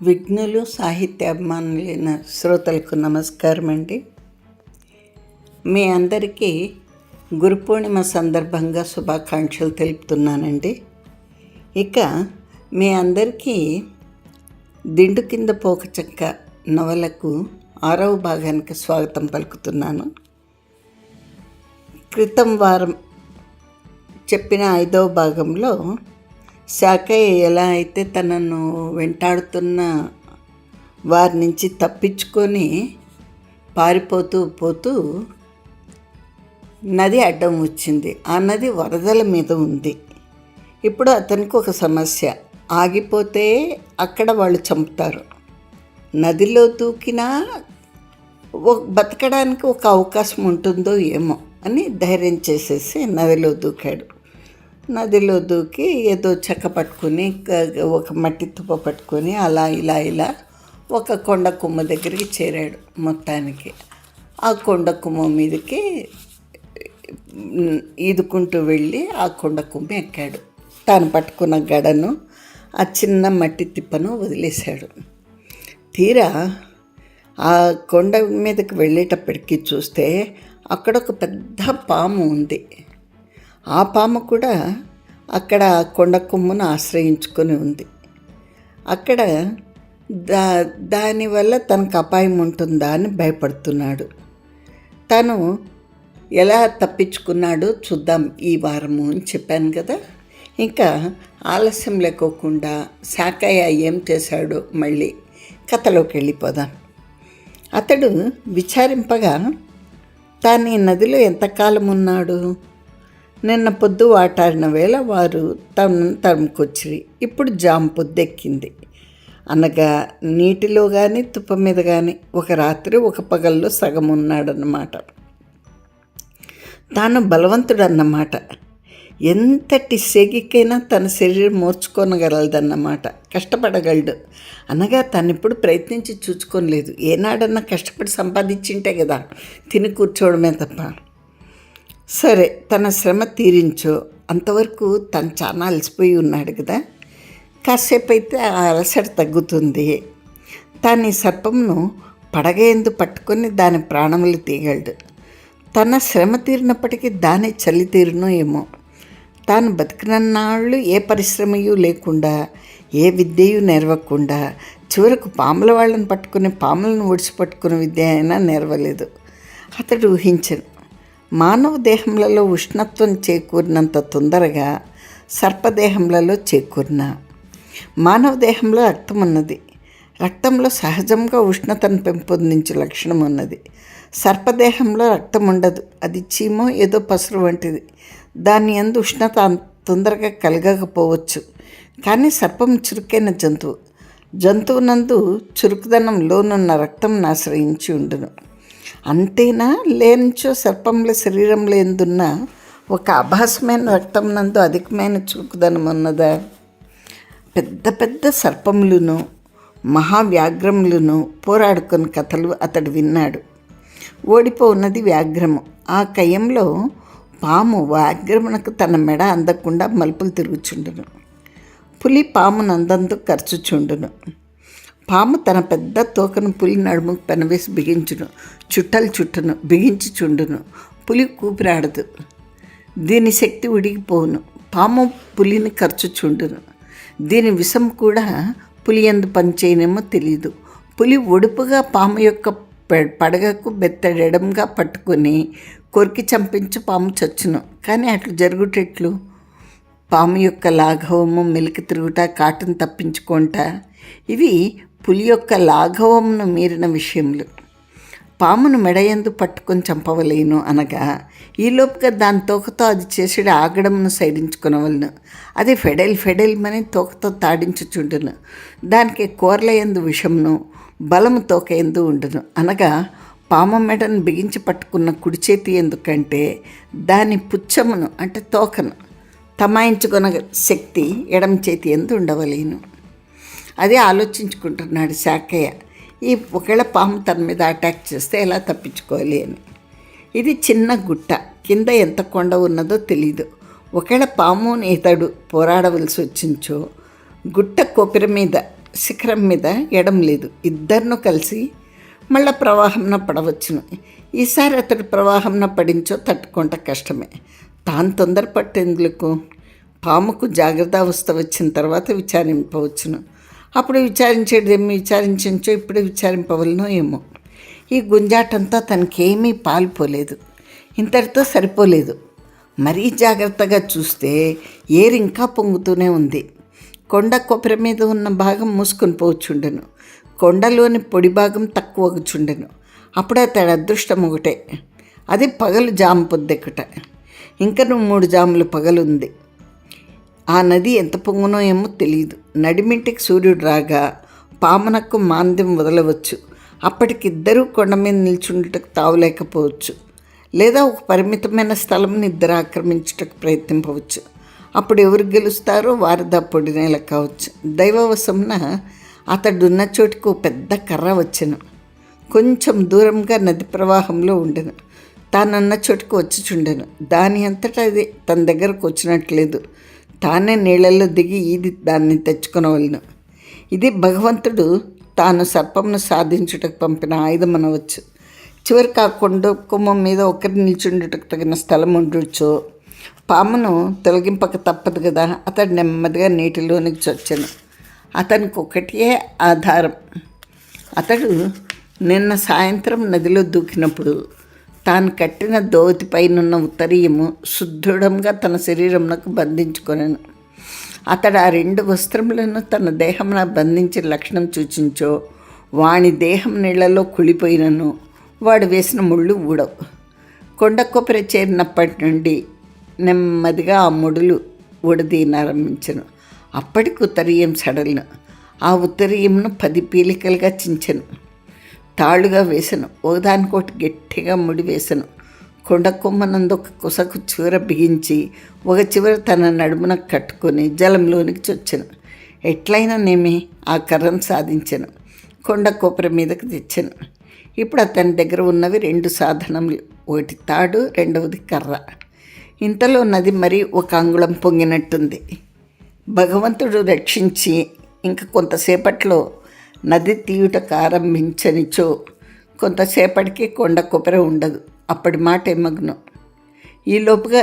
విఘ్నులు సాహిత్యాభిమానులైన శ్రోతలకు నమస్కారం అండి. మీ అందరికీ గురు పూర్ణిమ సందర్భంగా శుభాకాంక్షలు తెలుపుతున్నానండి. ఇక మీ అందరికీ దిండు కింద పోకచక్క నవలకు 6వ భాగానికి స్వాగతం పలుకుతున్నాను. క్రితం వారం చెప్పిన 5వ భాగంలో శాకయ్య ఎలా అయితే తనను వెంటాడుతున్న వారి నుంచి తప్పించుకొని పోతూ నది అడ్డం వచ్చింది. ఆ నది వరదల మీద ఉంది. ఇప్పుడు అతనికి ఒక సమస్య, ఆగిపోతే అక్కడ వాళ్ళు చంపుతారు, నదిలో దూకినా బతకడానికి ఒక అవకాశం ఉంటుందో ఏమో అని ధైర్యం చేసేసి నదిలో దూకాడు. నదిలో దూకి ఏదో చెక్క పట్టుకుని ఒక మట్టి తుప్ప పట్టుకొని అలా ఇలా ఒక కొండ కొమ్మ దగ్గరికి చేరాడు. మొత్తానికి ఆ కొండ కొమ్మ మీదకి ఈదుకుంటూ వెళ్ళి ఆ కొండ కొమ్మ ఎక్కాడు. తాను పట్టుకున్న గడను, ఆ చిన్న మట్టి తిప్పను వదిలేశాడు. తీరా ఆ కొండ మీదకి వెళ్ళేటప్పటికి చూస్తే అక్కడ ఒక పెద్ద పాము ఉంది. ఆ పాము కూడా అక్కడ కొండ కొమ్మును ఆశ్రయించుకొని ఉంది. అక్కడ దానివల్ల తనకు అపాయం ఉంటుందా అని భయపడుతున్నాడు. తను ఎలా తప్పించుకున్నాడో చూద్దాం ఈ వారము అని చెప్పాను కదా. ఇంకా ఆలస్యం లేకోకుండా శాకయ్య ఏం చేశాడో మళ్ళీ కథలోకి వెళ్ళిపోదాం. అతడు విచారింపగా తాను ఈ నదిలో ఎంతకాలం ఉన్నాడు. నిన్న పొద్దు వాటాడిన వేళ వారు తరుముకొచ్చిరి. ఇప్పుడు జాము పొద్దెక్కింది. అనగా నీటిలో కానీ తుప్ప మీద కానీ ఒక రాత్రి ఒక పగల్లో సగం ఉన్నాడన్నమాట. తాను బలవంతుడన్నమాట. ఎంతటి సెగికైనా తన శరీరం మోర్చుకోనగలదన్నమాట. కష్టపడగలడు. అనగా తను ఇప్పుడు ప్రయత్నించి చూసుకోలేదు. ఏనాడన్నా కష్టపడి సంపాదించింటే కదా తిని కూర్చోవడమే తప్ప. సరే, తన శ్రమ తీరించో. అంతవరకు తను చాలా అలసిపోయి ఉన్నాడు కదా. కాసేపు అయితే ఆ అలసట తగ్గుతుంది. తాను ఈ సర్పంను పడగయందు పట్టుకొని దాని ప్రాణములు తీయగలడు. తన శ్రమ తీరినప్పటికీ దాని చలి తీరునో ఏమో. తాను బతికినన్నాళ్ళు ఏ పరిశ్రమయు లేకుండా, ఏ విద్యయు నేర్వకుండా, చివరకు పాముల వాళ్ళని పట్టుకుని పాములను ఒడిసిపట్టుకునే విద్య అయినా నేర్వలేదు. అతడు ఊహించను. మానవ దేహంలో ఉష్ణత్వం చేకూరినంత తొందరగా సర్పదేహంలో చేకూరిన. మానవ దేహంలో రక్తం ఉన్నది. రక్తంలో సహజంగా ఉష్ణతను పెంపొందించే లక్షణం ఉన్నది. సర్పదేహంలో రక్తం ఉండదు. అది చీమో ఏదో పసురు వంటిది. దాని యందు ఉష్ణత తొందరగా కలగకపోవచ్చు. కానీ సర్పం చురుకైన జంతువు. జంతువునందు చురుకుదనంలోనున్న రక్తం ఆశ్రయించి ఉండును. అంతేనా, లేనిచో సర్పంల శరీరంలో ఎందున్న ఒక అభాసమైన రక్తం నందు అధికమైన చురుకుదనం ఉన్నదా? పెద్ద పెద్ద సర్పములను మహావ్యాఘ్రములను పోరాడుకుని కథలు అతడు విన్నాడు. ఓడిపోన్నది వ్యాఘ్రము. ఆ కయ్యంలో పాము వ్యాఘ్రమునకు తన మెడ అందకుండా మలుపులు తిరుగుచుండును. పులి పామును అందంతో ఖర్చుచుండును. పాము తన పెద్ద తోకను పులి నడుముకు పెనవేసి బిగించును. చుట్టను బిగించి చుండును. పులి కూపిరాడదు. దీని శక్తి ఉడిగిపోవును. పాము పులిని ఖర్చుచుండును. దీని విషం కూడా పులి ఎందు పనిచేయనేమో తెలియదు. పులి ఒడుపుగా పాము యొక్క పడగకు బెత్తడెడంగా పట్టుకొని కొరికి చంపించి పాము చచ్చును. కానీ అట్లు జరుగుటెట్లు? పాము యొక్క లాఘవము, మెలికి తిరుగుట, కాటును తప్పించుకుంట, ఇవి పులి యొక్క లాఘవమును మీరిన విషయములు. పామును మెడయందు పట్టుకొని చంపవలేను అనగా ఈలోపుగా దాని తోకతో అది చేసేది ఆగడమును సైడించుకునవలను. అది ఫెడైల్ తోకతో తాడించుచుండును. దానికి కూరలయందు విషమును, బలము తోక ఎందు ఉండును. అనగా పాము మెడను బిగించి పట్టుకున్న కుడి చేతి ఎందుకంటే దాని పుచ్చమును అంటే తోకను తమాయించుకున్న శక్తి ఎడమ చేతి ఎందు ఉండవలేను. అదే ఆలోచించుకుంటున్నాడు శాకయ్య. ఒకవేళ పాము తన మీద అటాక్ చేస్తే ఎలా తప్పించుకోవాలి అని. ఇది చిన్న గుట్ట, కింద ఎంత కొండ ఉన్నదో తెలీదు. ఒకవేళ పాము ఇతడు పోరాడవలసి వచ్చించో గుట్ట కొప్పెర మీద శిఖరం మీద ఎడం లేదు. ఇద్దరినూ కలిసి మళ్ళా ప్రవాహంన పడవచ్చును. ఈసారి అతడు ప్రవాహంన పడించో తట్టుకుంట కష్టమే. తాను తొందరపట్టేందుకు పాముకు జాగ్రత్తావస్థ వచ్చిన తర్వాత విచారింపవచ్చును. అప్పుడు విచారించేదేమో విచారించో ఇప్పుడు విచారింపవలనో ఏమో. ఈ గుంజాటంతో తనకేమీ పాల్పోలేదు. ఇంతటితో సరిపోలేదు. మరీ జాగ్రత్తగా చూస్తే ఏరు ఇంకా పొంగుతూనే ఉంది. కొండ కొబ్బరి మీద ఉన్న భాగం మూసుకొని పోవచ్చుండెను. కొండలోని పొడి భాగం తక్కువగుచుండెను. అప్పుడే అతడి అదృష్టం ఒకటే, అది పగలు జాము పొద్దెక్కుట. ఇంకను 3 జాములు పగలుంది. ఆ నది ఎంత పొంగునో ఏమో తెలియదు. నడిమింటికి సూర్యుడు రాగా పామునకు మాంద్యం వదలవచ్చు. అప్పటికిద్దరూ కొండ మీద నిల్చుండుటకు తావులేకపోవచ్చు. లేదా ఒక పరిమితమైన స్థలంని ఇద్దరు ఆక్రమించుటకు ప్రయత్నింపవచ్చు. అప్పుడు ఎవరు గెలుస్తారో వారిదా పొడి నేల కావచ్చు. దైవవశంన అతడున్న చోటుకు పెద్ద కర్ర వచ్చెను. కొంచెం దూరంగా నది ప్రవాహంలో ఉండెను. తానున్న చోటుకు వచ్చిచుండెను. దాని అంతటా అది తన దగ్గరకు వచ్చినట్లేదు. తానే నీళ్ళల్లో దిగి ఈది దాన్ని తెచ్చుకొనవలను. ఇది భగవంతుడు తాను సర్పంను సాధించుటకు పంపిన ఆయుధం అనవచ్చు. చివరికి ఆ కొండ కొమ్మ మీద ఒకరి నిల్చుండుటకు తగిన స్థలం ఉండొచ్చో. పామును తొలగింపక తప్పదు కదా. అతడు నెమ్మదిగా నీటిలోనికి చొచ్చెను. అతనికి ఒకటే ఆధారం. అతడు నిన్న సాయంత్రం నదిలో దూకినప్పుడు తాను కట్టిన దోతి పైనున్న ఉత్తరీయము సుదృఢంగా తన శరీరమునకు బంధించుకొనెను. అతడు ఆ 2 వస్త్రములను తన దేహమున బంధించిన లక్షణం సూచించో వాని దేహం నీళ్లలో కుళ్ళిపోయినను వాడు వేసిన ముళ్ళు ఊడవు. కొండ కొబ్బరి చేరినప్పటి నుండి నెమ్మదిగా ఆ ముడులు ఊడదీయనారంభించను. అప్పటికి ఉత్తరీయం సడలను. ఆ ఉత్తరీయంను 10 పీలికలుగా చించెను. తాళ్ళుగా వేసను. ఒకదానికోటి గట్టిగా ముడి వేసను. కొండ కొమ్మనందు ఒక కుసకు చివర బిగించి ఒక చివర తన నడుమున కట్టుకొని జలంలోనికి చొచ్చెను. ఎట్లయినానేమి ఆ కర్రను సాధించెను. కొండ కొబ్బరి మీదకి తెచ్చాను. ఇప్పుడు అతని దగ్గర ఉన్నవి 2 సాధనములు. ఒకటి తాడు, రెండవది కర్ర. ఇంతలో నది మరి 1 అంగుళం పొంగినట్టుంది. భగవంతుడు రక్షించి ఇంక కొంతసేపట్లో నది తీయుటకు ఆరంభించనిచో కొంతసేపటికి కొండ కొబ్బరి ఉండదు. అప్పటి మాట ఏమగును. ఈలోపుగా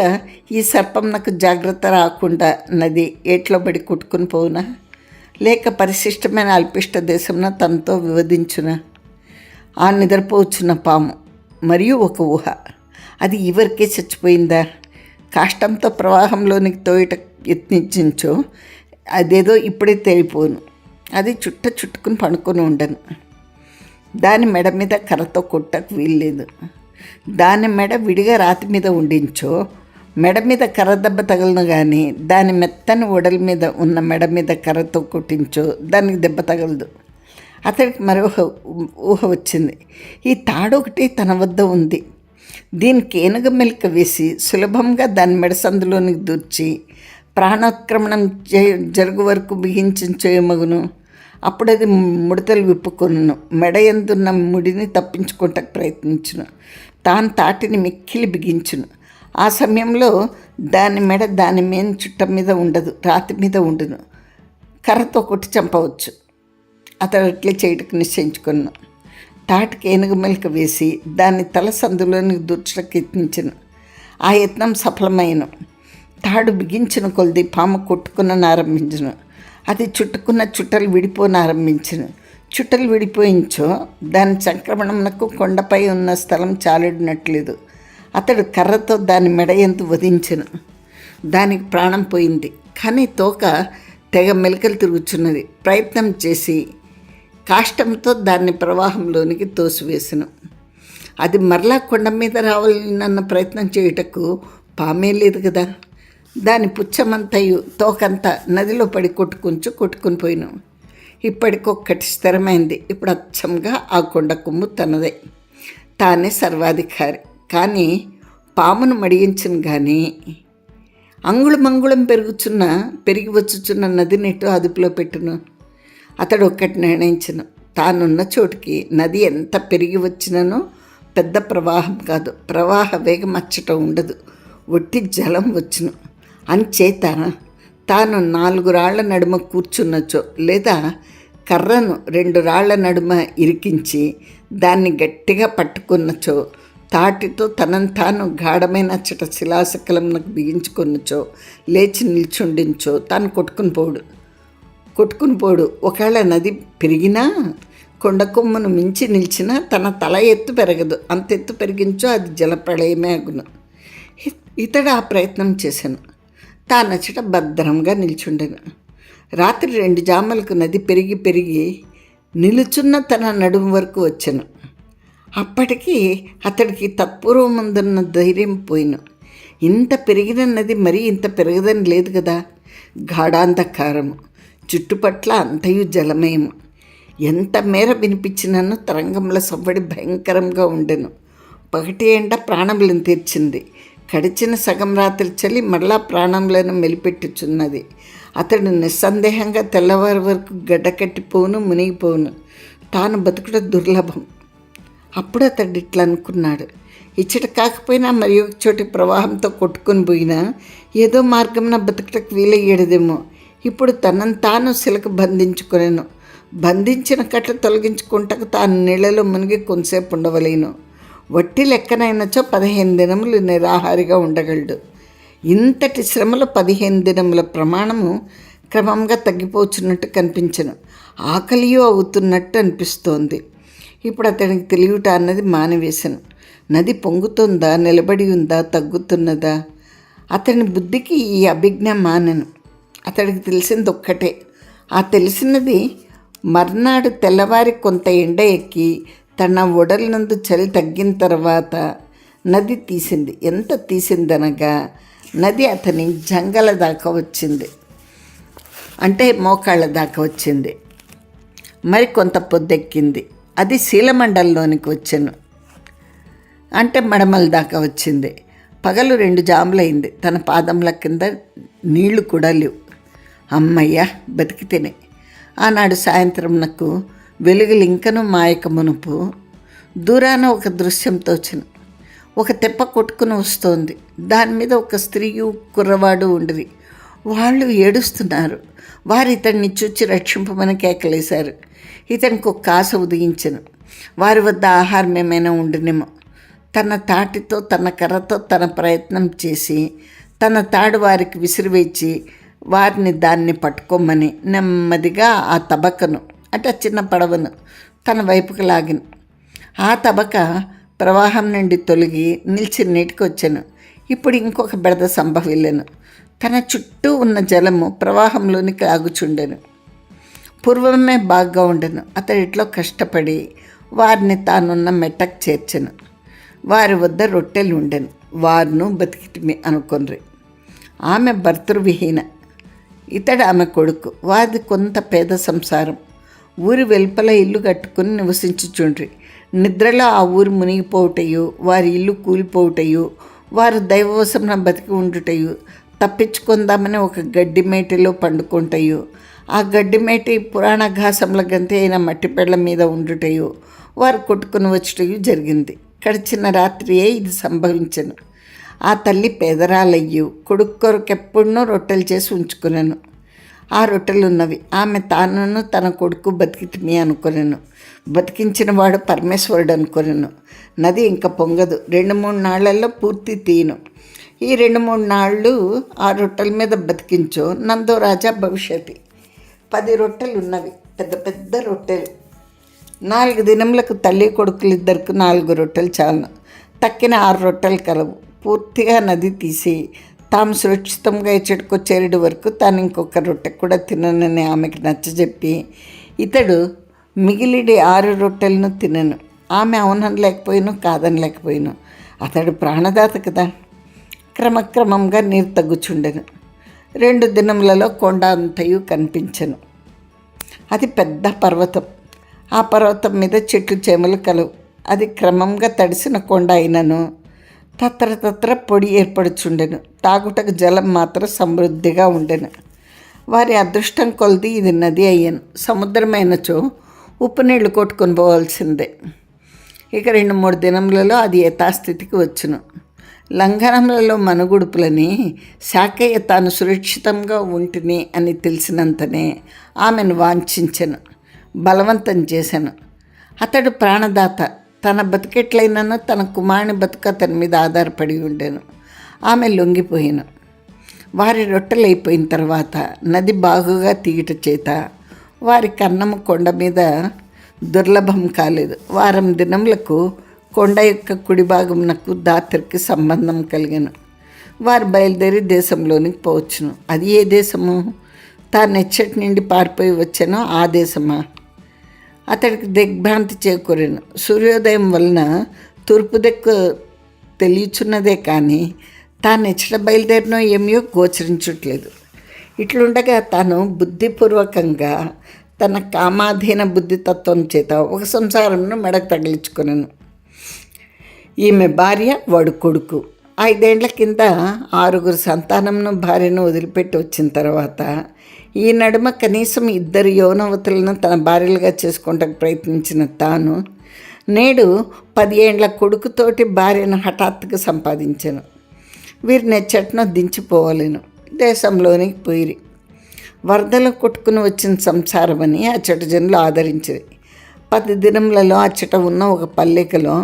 ఈ సర్పం నాకు జాగ్రత్త రాకుండా నది ఏట్లో పడి కొట్టుకుని పోవునా, లేక పరిశిష్టమైన అల్పిష్ట దేశంన తనతో వివదించునా. ఆ నిద్రపోవచ్చున్న పాము మరియు ఒక ఊహ. అది ఎవరికే చచ్చిపోయిందా? కాష్టంతో ప్రవాహంలోనికి తోయట యత్నించో అదేదో ఇప్పుడే తేలిపోను. అది చుట్టుకుని పడుకొని ఉండను. దాని మెడ మీద కర్రతో కొట్టకు వీల్లేదు. దాని మెడ విడిగా రాతి మీద ఉండించో మెడ మీద కర్ర దెబ్బ తగలను. కానీ దాని మెత్తని ఒడల మీద ఉన్న మెడ మీద కర్రతో కొట్టించో దానికి దెబ్బ తగలదు. అతడికి మరో ఊహ వచ్చింది. ఈ తాడొకటి తన వద్ద ఉంది. దీనికి ఏనుగ మెలిక వేసి సులభంగా దాని మెడ సందులోనికి దూర్చి ప్రాణాక్రమణం జరుగు వరకు బిగించమగును. అప్పుడు అది ముడతలు విప్పుకొను. మెడ ఎందున్న ముడిని తప్పించుకోవటానికి ప్రయత్నించును. తాను తాటిని మిక్కిలి బిగించును. ఆ సమయంలో దాని మెడ దాని చుట్ట మీద ఉండదు, రాతి మీద ఉండును. కర్రతో కొట్టి చంపవచ్చు. అతడు అట్లే చేయటకు నిశ్చయించుకున్నాను. తాటికి ఏనుగు మెలిక వేసి దాన్ని తల సందులోనికి దూర్చడానికి యత్నించను. ఆ యత్నం సఫలమైన. తాడు బిగించిన కొలది పాము కొట్టుకున్నారంభించను. అది చుట్టుకున్న చుట్టలు విడిపోనారంభించను. చుట్టలు విడిపోయించో దాని సంక్రమణమునకు కొండపై ఉన్న స్థలం చాలిడినట్లేదు. అతడు కర్రతో దాని మెడ ఎందు వధించెను. దానికి ప్రాణం పోయింది. కానీ తోక తెగ మెలికలు తిరుగుచున్నది. ప్రయత్నం చేసి కాష్టంతో దాన్ని ప్రవాహంలోనికి తోసివేసెను. అది మరలా కొండ మీద రావాలన్న ప్రయత్నం చేయుటకు పామే లేదు కదా. దాని పుచ్చమంతయు తోకంతా నదిలో పడి కొట్టుకుని పోయిను. ఇప్పటికొక్కటి స్థిరమైంది. ఇప్పుడు అచ్చంగా ఆ కొండ కొమ్ము తనదే. తానే సర్వాధికారి. కానీ పామును మడిగించను. కానీ అంగుళం పెరిగి వచ్చుచున్న నది నెట్టు అదుపులో పెట్టును. అతడు ఒక్కటి నిర్ణయించను. తానున్న చోటుకి నది ఎంత పెరిగి వచ్చిననో పెద్ద ప్రవాహం కాదు. ప్రవాహ వేగం అచ్చట ఉండదు. ఒట్టి జలం వచ్చును. అంచేత తాను 4 రాళ్ల నడుమ కూర్చున్నచో లేదా కర్రను 2 రాళ్ల నడుమ ఇరికించి దాన్ని గట్టిగా పట్టుకున్నచో, తాటితో తనను తాను గాఢమైన అచ్చట శిలాశకలమునకు బిగించుకొనుచో, లేచి నిల్చుండించో తాను కొట్టుకుని పోడు. ఒకవేళ నది పెరిగినా, కొండ కొమ్మును మించి నిలిచినా తన తల ఎత్తు పెరగదు. అంత ఎత్తు పెరిగించో అది జలప్రళయమే అగును. ఇతడు ఆ ప్రయత్నం చేశాను. తానచ్చట భద్రంగా నిల్చుండెను. రాత్రి 2 జాములకు నది పెరిగి నిలుచున్న తన నడుము వరకు వచ్చాను. అప్పటికి అతడికి తత్పూర్వముందున్న ధైర్యం పోయిను. ఇంత పెరిగిన నది మరీ ఇంత పెరగదని లేదు కదా. గాఢాంధకారము, చుట్టుపట్ల అంతయు జలమయము. ఎంత మేర వినిపించినను తరంగముల సవ్వడి భయంకరంగా ఉండెను. పగటి ఎండ ప్రాణములను తీర్చింది. గడిచిన సగం రాత్రి చలి మరలా ప్రాణములను మెలిపెట్టుచున్నది. అతడు నిస్సందేహంగా తెల్లవారి వరకు గడ్డకట్టిపోవును, మునిగిపోవును. తాను బతుకుట దుర్లభం. అప్పుడు అతడు ఇట్లా అనుకున్నాడు, ఇచ్చట కాకపోయినా మరి ఒక చోటి ప్రవాహంతో కొట్టుకొని పోయినా ఏదో మార్గంన బతుకుటకు వీలయ్యేదేమో. ఇప్పుడు తనను తాను శిలకు బంధించుకొనెను. బంధించిన కట్ల తొలగించుకుంటకు తాను నీళ్లలో మునిగి కొంతసేపు ఉండవలేను. వట్టి లెక్కనైనచో 15 దినములు నిరాహారిగా ఉండగలడు. ఇంతటి శ్రమలో 15 దినముల ప్రమాణము క్రమంగా తగ్గిపోతున్నట్టు కనిపించను. ఆకలియో అవుతున్నట్టు అనిపిస్తోంది. ఇప్పుడు అతనికి తెలియట అన్నది మానివేశను. నది పొంగుతుందా, నిలబడి ఉందా, తగ్గుతున్నదా? అతని బుద్ధికి ఈ అభిజ్ఞ మానను. అతడికి తెలిసింది ఒక్కటే. ఆ తెలిసినది మర్నాడు తెల్లవారి కొంత ఎండ ఎక్కి తన ఒడలినందు చలి తగ్గిన తర్వాత నది తీసింది. ఎంత తీసిందనగా నది అతని జంగల దాకా వచ్చింది, అంటే మోకాళ్ళ దాకా వచ్చింది. మరి కొంత పొద్దెక్కింది. అది శీలమండలంలోనికి వచ్చాను, అంటే మడమల దాకా వచ్చింది. పగలు 2 జాములైంది. తన పాదముల కింద నీళ్లు కూడా లేవు. అమ్మయ్య, బతికితేనే. ఆనాడు సాయంత్రం నాకు వెలుగులు ఇంకనూ మాయక మునుపు దూరాన ఒక దృశ్యం తోచను. ఒక తెప్ప కొట్టుకుని వస్తోంది. దాని మీద ఒక స్త్రీయు కుర్రవాడు ఉండిరి. వాళ్ళు ఏడుస్తున్నారు. వారు ఇతన్ని చూచి రక్షింపమని కేకలేశారు. ఇతనికి ఒక ఆశ ఉదయించను. వారి వద్ద ఆహారం ఏమైనా ఉండినేమో. తన తాటితో తన కర్రతో తన ప్రయత్నం చేసి తన తాడు వారికి విసిరివేచి వారిని దాన్ని పట్టుకోమని నెమ్మదిగా ఆ తబకను, అంటే చిన్న పడవను తన వైపుకు లాగిన. ఆ తబక ప్రవాహం నుండి తొలగి నిలిచి నీటికి వచ్చాను. ఇప్పుడు ఇంకొక బెడద సంభవిల్లను. తన చుట్టూ ఉన్న జలము ప్రవాహంలోనికి ఆగుచుండెను. పూర్వమే బాగా ఉండెను. అతడిట్లో కష్టపడి వారిని తానున్న మెట్టకు చేర్చెను. వారి వద్ద రొట్టెలు ఉండెను. వారును బతికిటిమి అనుకొనిరి. ఆమె భర్తృవిహీన, ఇతడు ఆమె కొడుకు. వారిది కొంత పేద సంసారం. ఊరి వెలుపల ఇల్లు కట్టుకుని నివసించుచుండ్రి. నిద్రలో ఆ ఊరు మునిగిపోవుటయు, వారి ఇల్లు కూలిపోవుటయు, వారు దైవవశమున బతికి ఉండుటయు, తప్పించుకుందామని ఒక గడ్డి మేటిలో పండుకుంటయు, ఆ గడ్డి మేటి పురాణ ఘాసముల గంతి అయిన మట్టిపెళ్ల మీద ఉండుటయు, వారు కొట్టుకుని వచ్చుటయు జరిగింది. గడిచిన రాత్రియే ఇది సంభవించను. ఆ తల్లి పేదరాలయ్యు కొడుకు కొరకెప్పుడునో రొట్టెలు చేసి ఉంచుకున్నాను. ఆ రొట్టెలు ఉన్నవి. ఆమె తానును తన కొడుకు బతికితిమి అనుకొనెను. బతికించిన వాడు పరమేశ్వరుడు అనుకొనెను. నది ఇంకా పొంగదు. 2-3 నాళ్లలో పూర్తి తీయను. ఈ 2-3 నాళ్ళు ఆ రొట్టెల మీద బతికించో నందో రాజా భవిష్యతి. 10 రొట్టెలు ఉన్నవి, పెద్ద పెద్ద రొట్టెలు. 4 దినములకు తల్లి కొడుకులిద్దరికి 4 రొట్టెలు చాలును. తక్కిన 6 రొట్టెలు కలవు. పూర్తిగా నది తీసి తాము సురక్షితంగా ఇచ్చటికొచ్చేరుడు వరకు తాను ఇంకొక రొట్టె కూడా తిననని ఆమెకి నచ్చజెప్పి ఇతడు మిగిలిడి 6 రొట్టెలను తినను. ఆమె అవునని లేకపోయిను, కాదని లేకపోయిను. అతడు ప్రాణదాత కదా. క్రమక్రమంగా నీరు తగ్గుచుండెను. 2 దినములలో కొండ అంతయు కనిపించెను. అది పెద్ద పర్వతం. ఆ పర్వతం మీద చెట్లు చేమలు కలవు. అది క్రమంగా తడిసిన కొండ అయినను తత్ర పొడి ఏర్పడుచుండెను. తాగుటకు జలం మాత్రం సమృద్ధిగా ఉండెను. వారి అదృష్టం కొలది ఇది నది అయ్యాను. సముద్రమైనచో ఉప్పు నీళ్లు కొట్టుకొని పోవాల్సిందే. ఇక 2-3 దినములలో అది యథాస్థితికి వచ్చును. లంఘనములలో మనుగుడుపులని శాకయ్య తాను సురక్షితంగా ఉంటిని అని తెలిసినంతనే ఆమెను వాంఛించెను. బలవంతం చేశాను. అతడు ప్రాణదాత. తన బతికెట్లయినను తన కుమారుని బతుకు అతని మీద ఆధారపడి ఉండేను. ఆమె లొంగిపోయాను. వారి రొట్టెలైపోయిన తర్వాత నది బాగుగా తీయట చేత వారి కన్నము కొండ మీద దుర్లభం కాలేదు. వారం దినములకు కొండ యొక్క కుడి భాగమునకు దాత్రికి సంబంధం కలిగాను. వారు బయలుదేరి దేశంలోనికి పోవచ్చును. అది ఏ దేశము? తాను ఎచ్చటి నుండి పారిపోయి వచ్చానో ఆ దేశమా? అతడికి దిగ్భ్రాంతి చేకూరాను. సూర్యోదయం వలన తూర్పు దిక్కు తెలియచున్నదే కానీ తాను ఎచ్చట బయలుదేరినో ఏమో గోచరించట్లేదు. ఇట్లుండగా తాను బుద్ధిపూర్వకంగా తన కామాధీన బుద్ధితత్వం చేత ఒక సంసారంను మెడకు తగిలించుకున్నాను. ఈమె భార్య, వాడు కొడుకు. 5 ఏళ్ల కింద 6 సంతానంను భార్యను వదిలిపెట్టి వచ్చిన తర్వాత ఈ నడుమ కనీసం 2 యౌవనవతులను తన భార్యలుగా చేసుకోవడానికి ప్రయత్నించిన తాను నేడు 10 ఏళ్ల కొడుకుతోటి భార్యను హఠాత్తుగా సంపాదించాను. వీరిని ఎచ్చటనో దించిపోవలేను. దేశంలోనికి పోయిరి. వరదలు కొట్టుకుని వచ్చిన సంసారమని అచ్చట జనులు ఆదరించింది. 10 దినములలో అచ్చట ఉన్న ఒక పల్లెకలో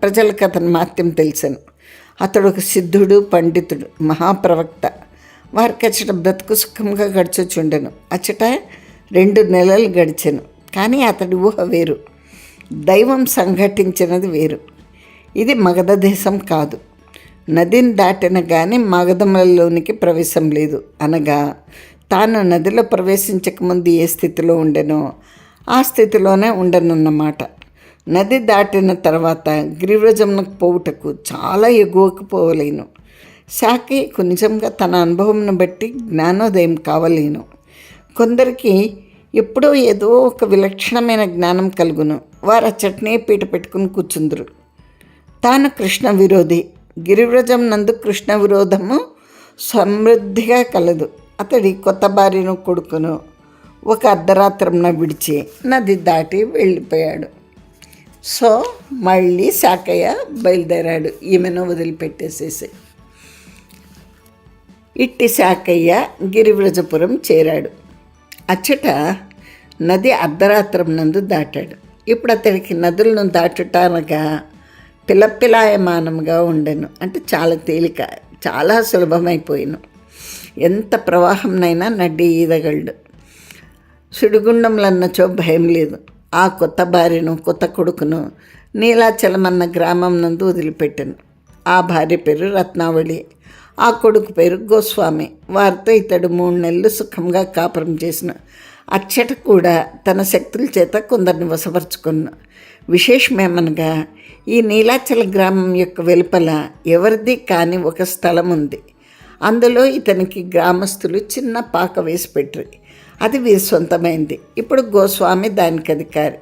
ప్రజలకు అతని మహత్యం తెలిసాను. అతడు ఒక సిద్ధుడు, పండితుడు, మహాప్రవక్త. వారికి అచ్చట బ్రతుకు సుఖంగా గడిచొచ్చుండెను. అచ్చట 2 నెలలు గడిచాను. కానీ అతడి ఊహ వేరు, దైవం సంఘటించినది వేరు. ఇది మగధ దేశం కాదు. నదిని దాటిన కానీ మగధములలోనికి ప్రవేశం లేదు. అనగా తాను నదిలో ప్రవేశించకముందు ఏ స్థితిలో ఉండెనో ఆ స్థితిలోనే ఉండనున్నమాట. నది దాటిన తర్వాత గిరివ్రజమునకు పోవుటకు చాలా ఎగువకు పోవలేను. శాఖకు నిజంగా తన అనుభవంను బట్టి జ్ఞానోదయం కావలేను. కొందరికి ఎప్పుడో ఏదో ఒక విలక్షణమైన జ్ఞానం కలుగును. వారు ఆ చట్నీ పీట పెట్టుకుని కూర్చుందరు. తాను కృష్ణ విరోధి. గిరివ్రజం నందు కృష్ణ విరోధము సమృద్ధిగా కలదు. అతడి కొత్త భార్యను, కొడుకును ఒక అర్ధరాత్రంన విడిచి నది దాటి వెళ్ళిపోయాడు. సో మళ్ళీ శాకయ్య బయలుదేరాడు, ఈమెను వదిలిపెట్టేసేసి. ఇట్టి శాకయ్య గిరివ్రజపురం చేరాడు. అచ్చట నది అర్ధరాత్రం నందు దాటాడు. ఇప్పుడు అతడికి నదులను దాటుట అనగా పిలపిలాయమానంగా ఉండెను. అంటే చాలా తేలిక, చాలా సులభమైపోయాను. ఎంత ప్రవాహంనైనా నడ్డి ఈదగలడు. సుడిగుండంలన్నచో భయం లేదు. ఆ కొత్త భార్యను, కొత్త కొడుకును నీలాచలమన్న గ్రామం నందు వదిలిపెట్టాను. ఆ భార్య పేరు రత్నావళి, ఆ కొడుకు పేరు గోస్వామి. వారితో ఇతడు 3 నెలలు సుఖంగా కాపురం చేసిన. అచ్చట కూడా తన శక్తుల చేత కొందరిని వశపరుచుకున్న. విశేషమేమనగా ఈ నీలాచల గ్రామం యొక్క వెలుపల ఎవరిది కాని ఒక స్థలం ఉంది. అందులో ఇతనికి గ్రామస్తులు చిన్న పాక వేసి పెట్టరు. అది వీరి సొంతమైంది. ఇప్పుడు గోస్వామి దానికి అధికారి.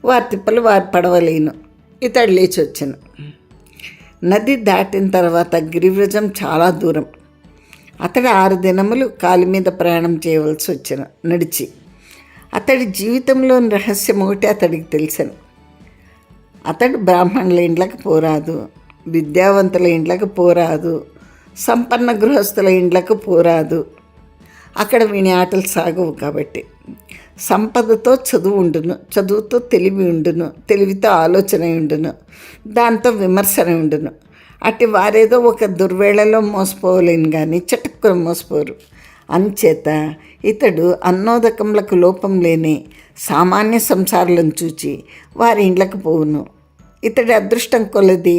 వారి తిప్పలు వారు పడవలేను. ఇతడు లేచి వచ్చాను. నది దాటిన తర్వాత గిరివ్రజం చాలా దూరం. అతడు 6 దినములు కాలి మీద ప్రయాణం చేయవలసి వచ్చాను నడిచి. అతడి జీవితంలోని రహస్యం ఒకటి అతడికి తెలిసాను. అతడు బ్రాహ్మణుల ఇండ్లకు పోరాదు, విద్యావంతుల ఇండ్లకు పోరాదు, సంపన్న గృహస్థుల ఇండ్లకు పోరాదు. అక్కడ వీని ఆటలు సాగవు. కాబట్టి సంపదతో చదువు ఉండును, చదువుతో తెలివి ఉండును, తెలివితో ఆలోచన ఉండును, దాంతో విమర్శన ఉండును. అట్టి వారేదో ఒక దుర్వేళలో మోసపోలేను కానీ చటుక్కున మోసపోరు. అంచేత ఇతడు అన్నోదకములకు లోపం లేని సామాన్య సంసారాలను చూచి వారి ఇండ్లకు పోవును. ఇతడి అదృష్టం కొలది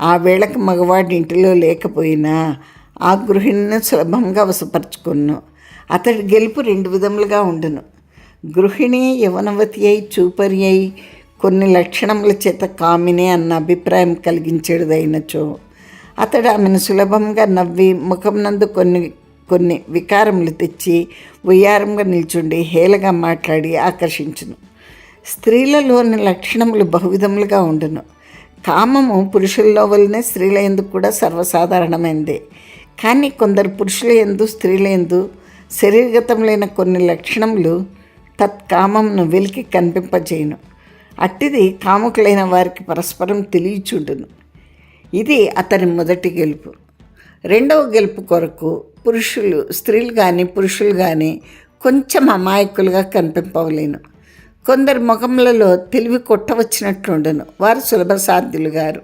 ఆ వేళకు మగవాడి ఇంటిలో లేకపోయినా ఆ గృహిణిని సులభంగా వశపరుచుకును. అతడి గెలుపు 2 విధములుగా ఉండును. గృహిణి యవనవతి అయి, చూపరి అయి, కొన్ని లక్షణముల చేత కామిని అన్న అభిప్రాయం కలిగించేదైనచో అతడు ఆమెను సులభంగా నవ్వి ముఖం నందు కొన్ని వికారములు తెచ్చి ఉయ్యారంగా నిల్చుండి హేళగా మాట్లాడి ఆకర్షించును. స్త్రీలలోని లక్షణములు బహువిధములుగా ఉండును. కామము పురుషుల్లో వల్లనే స్త్రీల యందు కూడా సర్వసాధారణమైందే. కానీ కొందరు పురుషుల యందు, స్త్రీల యందు శరీరగతములైన కొన్ని లక్షణములు తత్కామంను వెలికి కనిపింపజేయును. అట్టిది కాముకులైన వారికి పరస్పరం తెలియచుండును. ఇది అతని మొదటి గెలుపు. రెండవ గెలుపు కొరకు స్త్రీలు కానీ పురుషులు కానీ కొంచెం అమాయకులుగా కనిపింపవలేను. కొందరి ముఖములలో తెలివి కొట్టవచ్చినట్లుండెను. వారు సులభసాధ్యులు గారు.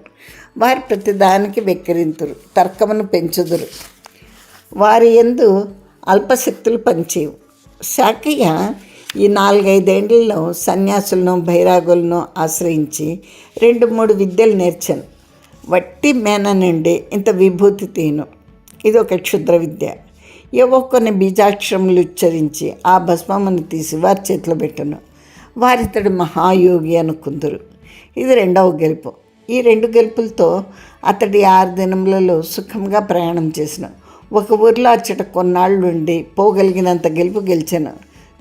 వారు ప్రతిదానికి వెక్కిరింతురు, తర్కమును పెంచుదురు. వారి యందు అల్పశక్తులు పనిచేయవు. శాకయ్య ఈ 4-5 ఏళ్లలో సన్యాసులను బైరాగులను ఆశ్రయించి 2-3 విద్యలు నేర్చాను. వట్టి మేన నుండి ఇంత విభూతి తీను. ఇది ఒక క్షుద్ర విద్య. ఏవో కొన్ని బీజాక్షరములు ఉచ్చరించి ఆ భస్మమును తీసి వారి చేతిలో పెట్టను. వారితడు మహాయోగి అనుకుందరు. ఇది 2వ గెలుపు. ఈ 2 గెలుపులతో అతడి 6 దినములలో సుఖంగా ప్రయాణం చేసిన. ఒక ఊరిలో అచ్చట కొన్నాళ్ళు ఉండి పోగలిగినంత గెలుపు గెలిచాను.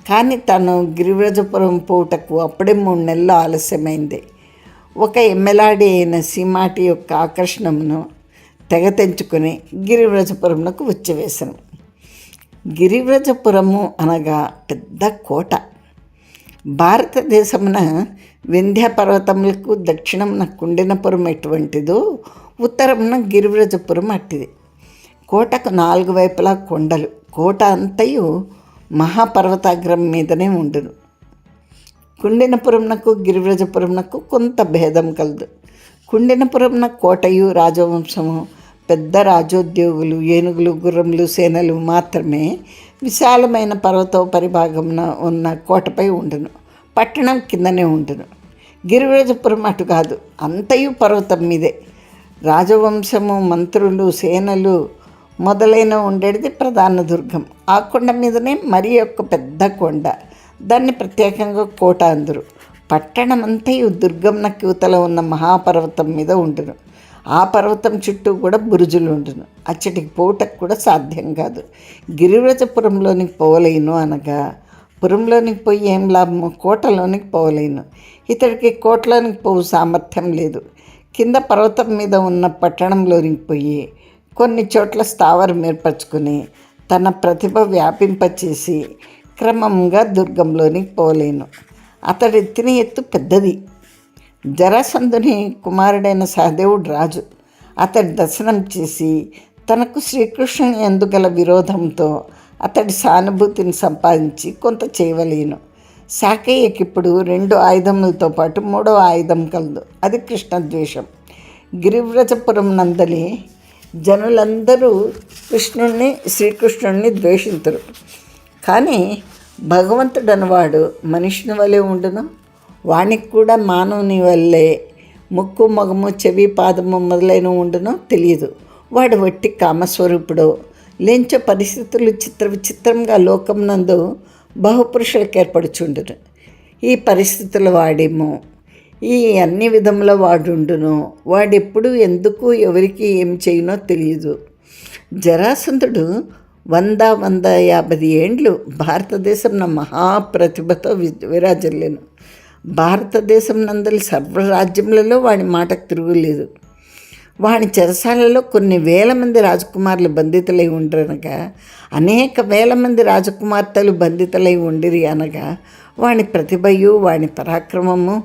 కానీ తను గిరివ్రజపురం పోవుటకు అప్పుడే 3 నెలలు ఆలస్యమైంది. ఒక ఎమ్మెలాడి అయిన సీమాటి యొక్క ఆకర్షణమును తెగ తెంచుకొని గిరివ్రజపురంకు వచ్చివేశాను. గిరివ్రజపురము అనగా పెద్ద కోట. భారతదేశమున వింధ్య పర్వతములకు దక్షిణమున కుండినపురం ఎటువంటిదో ఉత్తరమున గిరివ్రజపురం అట్టిది. కోటకు 4 వైపులా కొండలు. కోట అంతయు మహాపర్వతాగ్రం మీదనే ఉండును. కుండినపురంనకు గిరివ్రజపురంనకు కొంత భేదం కలదు. కుండినపురంన కోటయు రాజవంశము, పెద్ద రాజోద్యోగులు, ఏనుగులు, గుర్రములు, సేనలు మాత్రమే విశాలమైన పర్వతోపరి భాగమున ఉన్న కోటపై ఉండును. పట్టణం కిందనే ఉండును. గిరివ్రజపురం అటు కాదు, అంతయు పర్వతం మీదే. రాజవంశము, మంత్రులు, సేనలు మొదలైన ఉండేది ప్రధాన దుర్గం. ఆ కొండ మీదనే మరి యొక్క పెద్ద కొండ. దాన్ని ప్రత్యేకంగా కోట అందరు. పట్టణమంతయు దుర్గంనకు యువతల ఉన్న మహాపర్వతం మీద ఉండును. ఆ పర్వతం చుట్టూ కూడా బురుజులు ఉండును. అచ్చటికి పోవటకు కూడా సాధ్యం కాదు. గిరివ్రజపురంలోనికి పోవలేను అనగా పురంలోనికి పోయి ఏం లాభము? కోటలోనికి పోవలేను. ఇతడికి కోటలోనికి పోవు సామర్థ్యం లేదు. కింద పర్వతం మీద ఉన్న పట్టణంలోనికి పోయి కొన్ని చోట్ల స్థావరం ఏర్పరచుకుని తన ప్రతిభ వ్యాపింపచేసి క్రమంగా దుర్గంలోనికి పోలేను. అతడి ఎత్తిన ఎత్తు పెద్దది. జరాసంధుని కుమారుడైన సహదేవుడు రాజు. అతడి దర్శనం చేసి తనకు శ్రీకృష్ణుని ఎందుగల విరోధంతో అతడి సానుభూతిని సంపాదించి కొంత చేయవలేను. శాకయ్యకిప్పుడు 2 ఆయుధములతో పాటు 3వ ఆయుధం కలదు. అది కృష్ణద్వేషం. గిరివ్రజపురం నందలి జనులందరూ శ్రీకృష్ణుడిని ద్వేషింతురు. కానీ భగవంతుడనవాడు మనిషిని వలె ఉండును. వానికి కూడా మానవుని వల్లే ముక్కు, మొగము, చెవి, పాదము మొదలైన ఉండునో తెలియదు. వాడు వట్టి కామస్వరూపుడో లేంచో పరిస్థితులు విచిత్రంగా లోకమునందు బహుపురుషులకు ఏర్పడుచుండును. ఈ పరిస్థితుల వాడేమో ఈ అన్ని విధముల వాడుండును. వాడెప్పుడు ఎందుకు ఎవరికి ఏం చేయునో తెలియదు. జరాసంధుడు 150 ఏండ్లు భారతదేశంన మహాప్రతిభతో విరాజిల్లేను. భారతదేశం నందలి సర్వరాజ్యములలో వాడి మాటకు తిరుగులేదు. వాడి చెరసాలలో కొన్ని వేల మంది రాజకుమారులు బంధితులై ఉండరనగా, అనేక వేల మంది రాజకుమార్తెలు బంధితులై ఉండిరి అనగా, వాని ప్రతిభయు వాని పరాక్రమము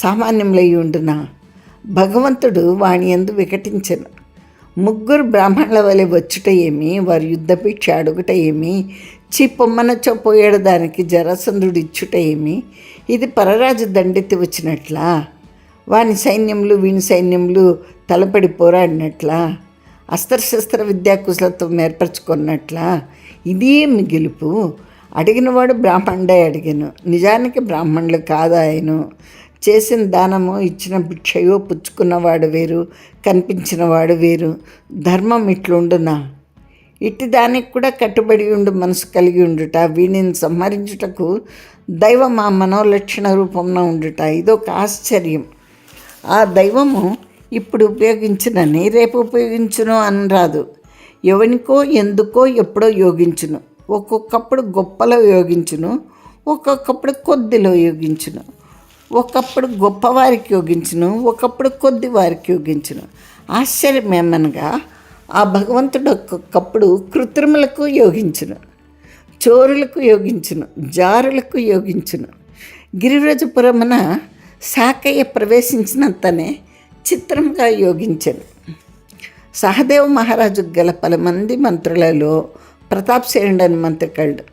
సామాన్యములై ఉండునా. భగవంతుడు వాని యందు వికటించెను. 3 బ్రాహ్మణుల వలె వచ్చుట ఏమి, వారి యుద్ధపీక్ష అడుగుట ఏమి, పొమ్మనచో పోయేడు దానికి జరాసంధుడు ఇచ్చుట ఏమి, ఇది పరరాజు దండెత్తి వచ్చినట్లా, వాని సైన్యములు వీని సైన్యములు తలపడి పోరాడినట్లా, అస్త్రశస్త్ర విద్యాకుశలత్వం ఏర్పరచుకున్నట్లా, ఇదేమి గెలుపు? అడిగినవాడు బ్రాహ్మణుడే అడిగాను. నిజానికి బ్రాహ్మణులు కాదాయను. చేసిన దానము, ఇచ్చిన భిక్షయో పుచ్చుకున్నవాడు వేరు, కనిపించినవాడు వేరు. ధర్మం ఇట్లుండునా? ఇట్టి దానికి కూడా కట్టుబడి ఉండు మనసు కలిగి ఉండుట, వీనిని సంహరించుటకు దైవం ఆ మనోలక్షణ రూపంలో ఉండుట, ఇదొక ఆశ్చర్యం. ఆ దైవము ఇప్పుడు ఉపయోగించునని రేపు ఉపయోగించును అని రాదు. ఎవనికో ఎందుకో ఎప్పుడో యోగించును. ఒక్కొక్కప్పుడు గొప్పలో యోగించును, ఒక్కొక్కప్పుడు కొద్దిలో యోగించును. ఒకప్పుడు గొప్పవారికి యోగించును, ఒకప్పుడు కొద్ది వారికి యోగించును. ఆశ్చర్యమేమనగా ఆ భగవంతుడు ఒక్కొక్కప్పుడు కృత్రిములకు యోగించును, చోరులకు యోగించును, జారులకు యోగించును. గిరివ్రజపురమున శాకయ్య ప్రవేశించినంతనే చిత్రంగా యోగించను. సహదేవ మహారాజుకు గల 10 మంది మంత్రులలో ప్రతాప్సేనుడని మంత్రి కలడు.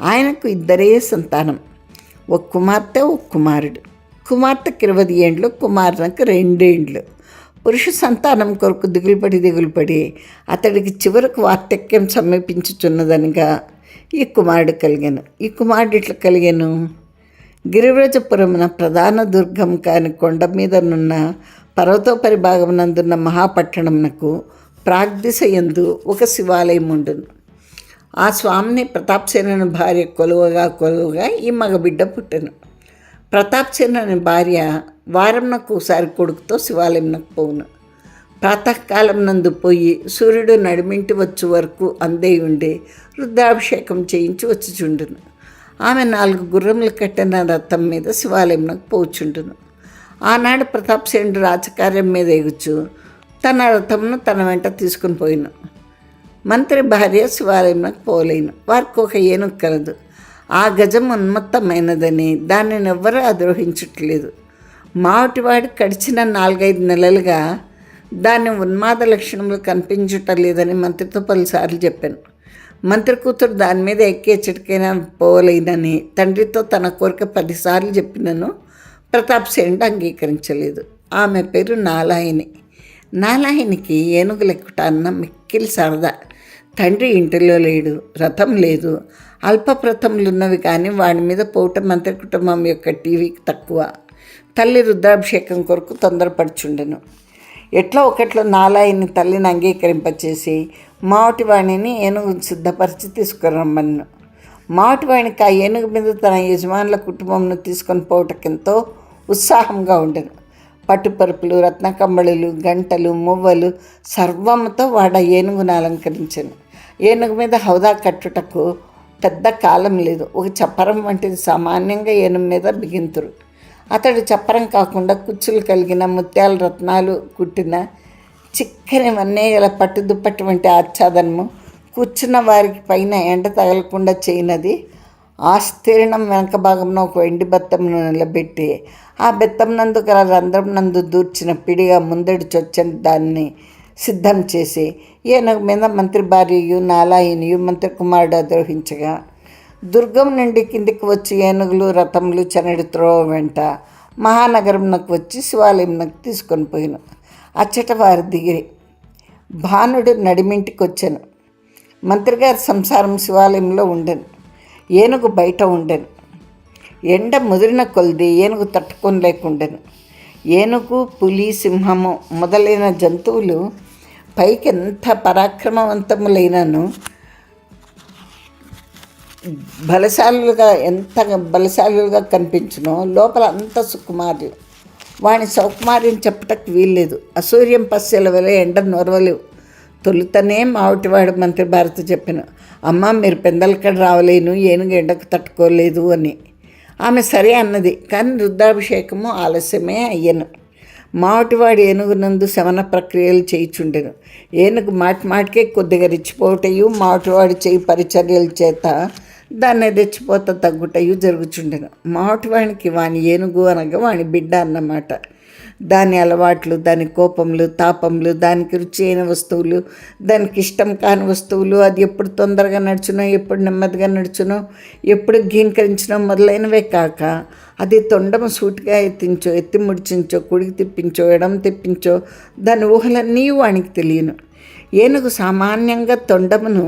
ఆయనకు 2 సంతానం. ఒక కుమార్తె ఒక కుమారుడు. కుమార్తెకి 20 ఏండ్లు, కుమారునికి 2 ఏండ్లు. పురుష సంతానం కొరకు దిగులుపడి అతడికి చివరకు వార్ధక్యం సమీపించుచున్నదనిగా ఈ కుమారుడు కలిగాను. ఈ కుమారుడు ఇట్లా కలిగాను. గిరివ్రజపురమున ప్రధాన దుర్గం కాని కొండ మీదనున్న పర్వతోపరి భాగమునందున్న మహాపట్టణమునకు ప్రాగ్దిశ యందు ఒక శివాలయం ఉండును. ఆ స్వామిని ప్రతాప్సేనుని భార్య కొలువగా ఈ మగబిడ్డ పుట్టెను. ప్రతాప్సేనుని భార్య వారంనకు ఒకసారి కొడుకుతో శివాలయంనకు పోవును. ప్రాతకాలం నందు పోయి సూర్యుడు నడిమింటి వచ్చు వరకు అందే ఉండి రుద్రాభిషేకం చేయించి వచ్చుచుండును. ఆమె 4 గుర్రములు కట్టిన రథం మీద శివాలయంనకు పోచుండును. ఆనాడు ప్రతాప్సేనుడు రాజకార్యం మీద ఎగుచు తన రథమును తన వెంట తీసుకుని పోయిను. మంత్రి భార్య శివాలయంనకు పోలేను. వారికి ఒక ఏనుగు కలదు. ఆ గజం ఉన్మత్తమైనదని దానిని ఎవ్వరూ అద్రోహించట్లేదు. మావటివాడి గడిచిన 4-5 నెలలుగా దాని ఉన్మాద లక్షణములు కనిపించటం మంత్రితో పలుసార్లు చెప్పాను. మంత్రి కూతురు దాని మీద ఎక్కేచటికైనా పోలేనని తండ్రితో తన కోరిక 10 సార్లు చెప్పినను ప్రతాప్సేనుడు అంగీకరించలేదు. ఆమె పేరు నాలాయిని. నాలాయినికి ఏనుగులెక్కుట అన్న మిక్కిలి సరదా. తండ్రి ఇంటిలో లేడు, రథం లేదు, అల్పప్రథములున్నవి కానీ వాడి మీద పోవట మంత్రి కుటుంబం యొక్క టీవీకి తక్కువ. తల్లి రుద్రాభిషేకం కొరకు తొందరపడుచుండెను. ఎట్లా ఒకట్లో నాలాయిని తల్లిని అంగీకరింపచేసి మావటివాణిని ఏనుగు సిద్ధపరిచి తీసుకురమ్మను. మావటివాణికి ఆ ఏనుగు మీద తన యజమానుల కుటుంబంను తీసుకొని పోవటకెంతో ఉత్సాహంగా ఉండెను. పట్టుపరుపులు, రత్నకంబళులు, గంటలు, మువ్వలు సర్వముతో వాడ ఏనుగును అలంకరించాను. ఏనుగు మీద హౌదా కట్టుటకు పెద్ద కాలం లేదు. ఒక చప్పరం వంటిది సామాన్యంగా ఏనుగు మీద బిగింతురు. అతడు చప్పరం కాకుండా కుచ్చులు కలిగిన ముత్యాల రత్నాలు కుట్టిన చిక్కని వన్నేగల పట్టుదుప్పటి వంటి ఆచ్ఛాదనము కూర్చున్న వారికి పైన ఎండ తగలకుండా చేయనది. ఆస్తీర్ణం వెనక భాగంలో ఒక వెండి బెత్తమును నిలబెట్టి ఆ బెత్తం నందు గల రంధ్రం నందు దూర్చిన పిడిగా ముందడి చొచ్చని దాన్ని సిద్ధం చేసి ఏనుగు మీద మంత్రి భార్యయు నాలాయినియు మంత్రి కుమారుడు అధిరోహించగా దుర్గం నుండి కిందికి వచ్చి ఏనుగులు, రథములు చెనడి త్రోవ వెంట మహానగరంనకు వచ్చి శివాలయంనకు తీసుకొని పోయిన. అచ్చట వారు దిగిరి. భానుడు నడిమింటికి వచ్చాను. మంత్రిగారి సంసారం శివాలయంలో ఉండెను. ఏనుగు బయట ఉండెను. ఎండ ముదిరిన కొలిది ఏనుగు తట్టుకొని లేకుండెను. ఏనుగు, పులి, సింహము మొదలైన జంతువులు పైకి ఎంత పరాక్రమవంతములైనను ఎంత బలశాలుగా కనిపించునో లోపల అంత సుకుమారులు. వాని సౌకుమార్యం చెప్పటకు వీల్లేదు. అసూర్యం పస్యల వలె ఎండ నొరవలేవు. తొలుతనే మావటివాడు మంత్రి భారత చెప్పాను, అమ్మ మీరు పెందలకడ రావలేను, ఏనుగు ఎండకు తట్టుకోలేదు అని. ఆమె సరే అన్నది. కానీ రుద్రాభిషేకము ఆలస్యమే అయ్యను. మావటివాడు ఏనుగునందు శమన ప్రక్రియలు చేయిచుండెను. ఏనుగు మాటిమాటికే కొద్దిగా రెచ్చిపోవటయు, మావటివాడు చేయి పరిచర్యల చేత దాన్ని రెచ్చిపోత తగ్గుటయు జరుగుచుండెను. మావటివాడికి వాని ఏనుగు అనగా వాని బిడ్డ అన్నమాట. దాని అలవాట్లు, దాని కోపములు, తాపములు, దానికి రుచి అయిన వస్తువులు, దానికి ఇష్టం కాని వస్తువులు, అది ఎప్పుడు తొందరగా నడుచునో, ఎప్పుడు నెమ్మదిగా నడుచునో, ఎప్పుడు ఘీంకరించినో మొదలైనవే కాక అది తొండము సూటిగా ఎత్తి ముడిచించో, కుడికి తిప్పించో, ఎడం తిప్పించో దాని ఊహలన్నీ వానికి తెలియను. ఏనుగు సామాన్యంగా తొండమును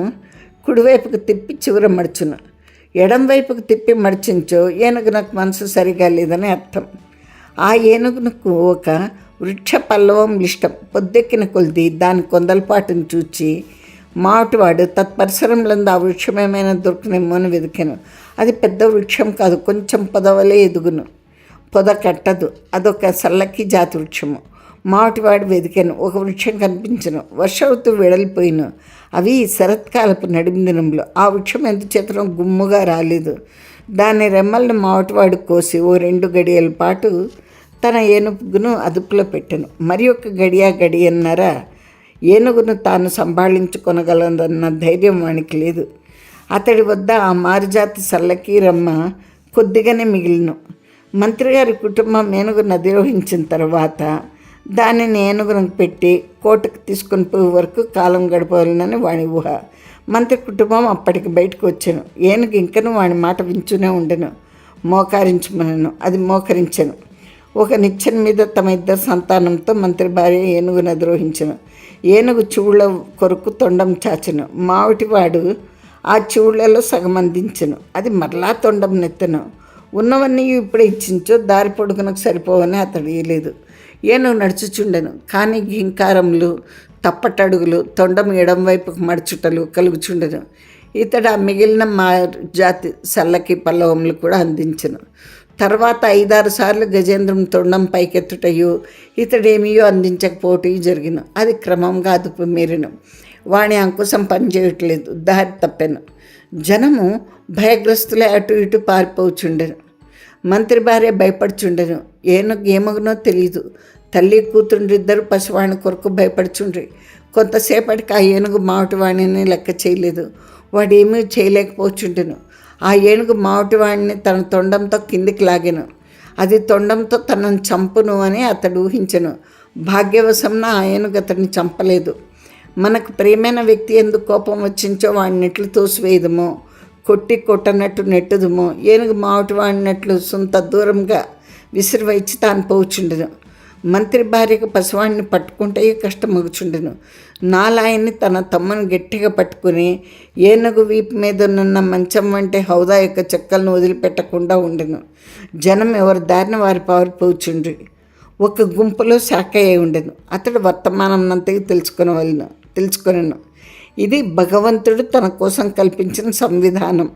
కుడివైపుకు తిప్పి చివర మడుచును. ఎడం వైపుకు తిప్పి మడిచించో ఏనుగు నాకు మనసు సరిగా లేదని అర్థం. ఆ ఏనుగునకు ఒక వృక్ష పల్లవం ఇష్టం. పొద్దెక్కిన కొలిది దాని కొందలపాటును చూచి మావటివాడు తత్పరిసరంలో ఆ వృక్షం ఏమైనా దొరికినేమో అని వెతికాను. అది పెద్ద వృక్షం కాదు, కొంచెం పొదవలే ఎదుగును, పొద కట్టదు. అదొక సల్లకి జాతి వృక్షము. మావటివాడు వెతికాను. ఒక వృక్షం కనిపించను. వర్ష ఋతువు వెడలిపోయిను. అవి శరత్కాలపు నడిమి దినంలో. ఆ వృక్షం ఎందుచేతనో గుమ్ముగా రాలేదు. దాని రెమ్మలను మావటివాడు కోసి 2 గడియల పాటు తన ఏనుగును అదుపులో పెట్టాను. మరి ఒక గడియన్నర ఏనుగును తాను సంభాళించుకొనగలదన్న ధైర్యం వానికి లేదు. అతడి వద్ద ఆ మారుజాతి సల్లకి రమ్మ కొద్దిగానే మిగిలిను. మంత్రిగారి కుటుంబం ఏనుగును అధిరోహించిన తర్వాత దానిని ఏనుగును పెట్టి కోటకు తీసుకొని పోయే వరకు కాలం గడపవాలని వాని ఊహ. మంత్రి కుటుంబం అప్పటికి బయటకు వచ్చాను. ఏనుగు ఇంకనూ వాని మాట వింటూనే ఉండెను. మోకరించమనను. అది మోకరించెను. ఒక నిచ్చెన మీద తమ ఇద్దరు సంతానంతో మంత్రి భార్య ఏనుగును అధిరోహించెను. ఏనుగు చెవుళ్ళ కొరకు తొండం చాచెను. మావిటివాడు ఆ చెవుళ్లలో సగం అందించెను. అది మరలా తొండం నెత్తెను. ఉన్నవన్నీ ఇప్పుడే ఇచ్చించో దారి పొడుగునకు సరిపోవని అతడు ఇయ్యలేదు. ఏనుగు నడుచుచుండెను. కానీ ఘీంకారములు, తప్పటడుగులు, తొండం ఎడం వైపుకు మడుచుటలు కలుగుచుండెను. ఇతడు ఆ మిగిలిన మా జాతి సల్లకి పల్లవములు కూడా అందించెను. తర్వాత 5-6 సార్లు గజేంద్రం తొండం పైకెత్తుటయు ఇతడేమియో అందించకపోవటయు జరిగిన. అది క్రమంగా అదుపు మీరెను. వాణి అంకుశం పనిచేయట్లేదు. దారి తప్పెను. జనము భయగ్రస్తులే అటు ఇటు పారిపోచుండెను. మంత్రి భార్య భయపడుచుండెను. ఏమగునో తెలియదు. తల్లి కూతుండ్రిద్దరు పసివాణి కొరకు భయపడుచుండ్రి. కొంతసేపటికి ఆ ఏనుగు మావటివాణిని లెక్క చేయలేదు. వాడేమీ చేయలేకపోచుండెను. ఆ ఏనుగు మావటివాణిని తన తొండంతో కిందికి లాగెను. అది తొండంతో తనను చంపును అని అతడు ఊహించెను. భాగ్యవశంన ఆ ఏనుగు అతడిని చంపలేదు. మనకు ప్రియమైన వ్యక్తి ఎందుకు కోపం వచ్చించో వాడిని ఎట్లు తోసివేయదుమో, కొట్టనట్టు నెట్టుదుమో, ఏనుగు మావటి వాడినట్లు సొంత దూరంగా విసిరివచ్చి తాను పోచుండెను. మంత్రి భార్యకు పసివాడిని పట్టుకుంటే కష్టమగుచుండెను. నాలాయన్ని తన తమ్మును గట్టిగా పట్టుకుని ఏనుగు వీపు మీద ఉన్న మంచం వంటి హౌదా యొక్క చెక్కలను వదిలిపెట్టకుండా ఉండెను. జనం ఎవరి దారిన వారి పారిపోచుండ్రి. ఒక గుంపులో శాఖయ్య ఉండెను. అతడు వర్తమానంనంతగా తెలుసుకొనెను. ఇది భగవంతుడు తన కోసం కల్పించిన సంవిధానం.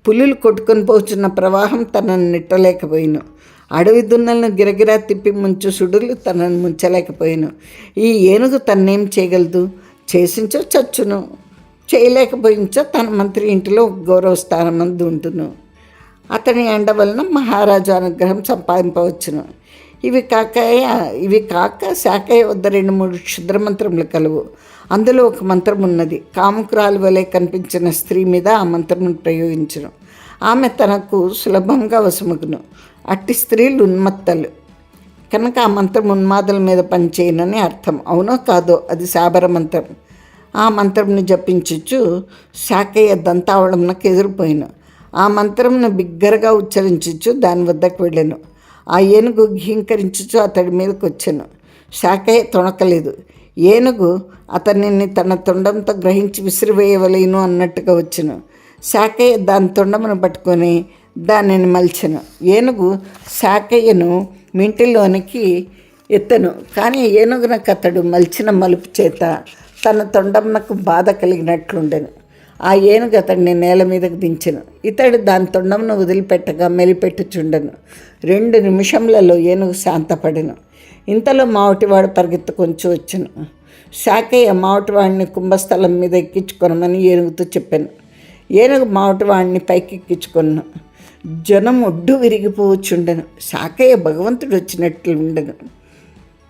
పులులు కొట్టుకొని పోచున్న ప్రవాహం తనను నెట్టలేకపోయిను. అడవి దున్నలను గిరగిరా తిప్పి ముంచు సుడులు తనను ముంచలేకపోయాను. ఈ ఏనుగు తన్నేం చేయగలదు? చేసించో చచ్చును, చేయలేకపోయించో తన మంత్రి ఇంటిలో గౌరవ స్థానమందు ఉంటును. అతని ఎండ వలన మహారాజు అనుగ్రహం సంపాదింపవచ్చును. ఇవి కాక శాఖయ్య వద్ద 2-3 క్షుద్రమంత్రములు కలవు. అందులో ఒక మంత్రం ఉన్నది. కాముకురాలు వలె కనిపించిన స్త్రీ మీద ఆ మంత్రమును ప్రయోగించును. ఆమె తనకు సులభంగా వశమగును. అట్టి స్త్రీలు ఉన్మత్తలు కనుక ఆ మంత్రం ఉన్మాదుల మీద పనిచేయనని అర్థం. అవునో కాదో అది శాబర మంత్రం. ఆ మంత్రంను జపించుచు శాఖయ్య దంతావళంనకు ఎదురుపోయిను. ఆ మంత్రంను బిగ్గరగా ఉచ్చరించుచు దాని వద్దకు వెళ్ళాను. ఆ ఏనుగు ఘీంకరించుచు అతడి మీదకి వచ్చాను. శాఖయ్య తొణకలేదు. ఏనుగు అతనిని తన తొండంతో గ్రహించి విసిరివేయవలేను అన్నట్టుగా వచ్చాను. శాఖయ్య దాని తొండమును పట్టుకొని దానిని మలిచెను. ఏనుగు శాఖయ్యను మింటిలోనికి ఎత్తను. కానీ ఏనుగునకు అతడు మలిచిన మలుపు చేత తన తొండమునకు బాధ కలిగినట్లుండెను. ఆ ఏనుగు అతడిని నేల మీదకు దించెను. ఇతడు దాని తొండమును వదిలిపెట్టగా మెలిపెట్టుచుండెను. 2 నిమిషములలో ఏనుగు శాంతపడెను. ఇంతలో మావటివాడు పరిగెత్తుకొంచు వచ్చెను. శాఖయ్య మావటివాడిని కుంభస్థలం మీద ఎక్కించుకొనమని ఏనుగుతో చెప్పాను. ఏనుగు మావటివాడిని పైకి ఎక్కించుకొను. జనం ఒడ్డు విరిగిపోవచ్చుండెను. శాఖయ్య భగవంతుడు వచ్చినట్లు ఉండెను.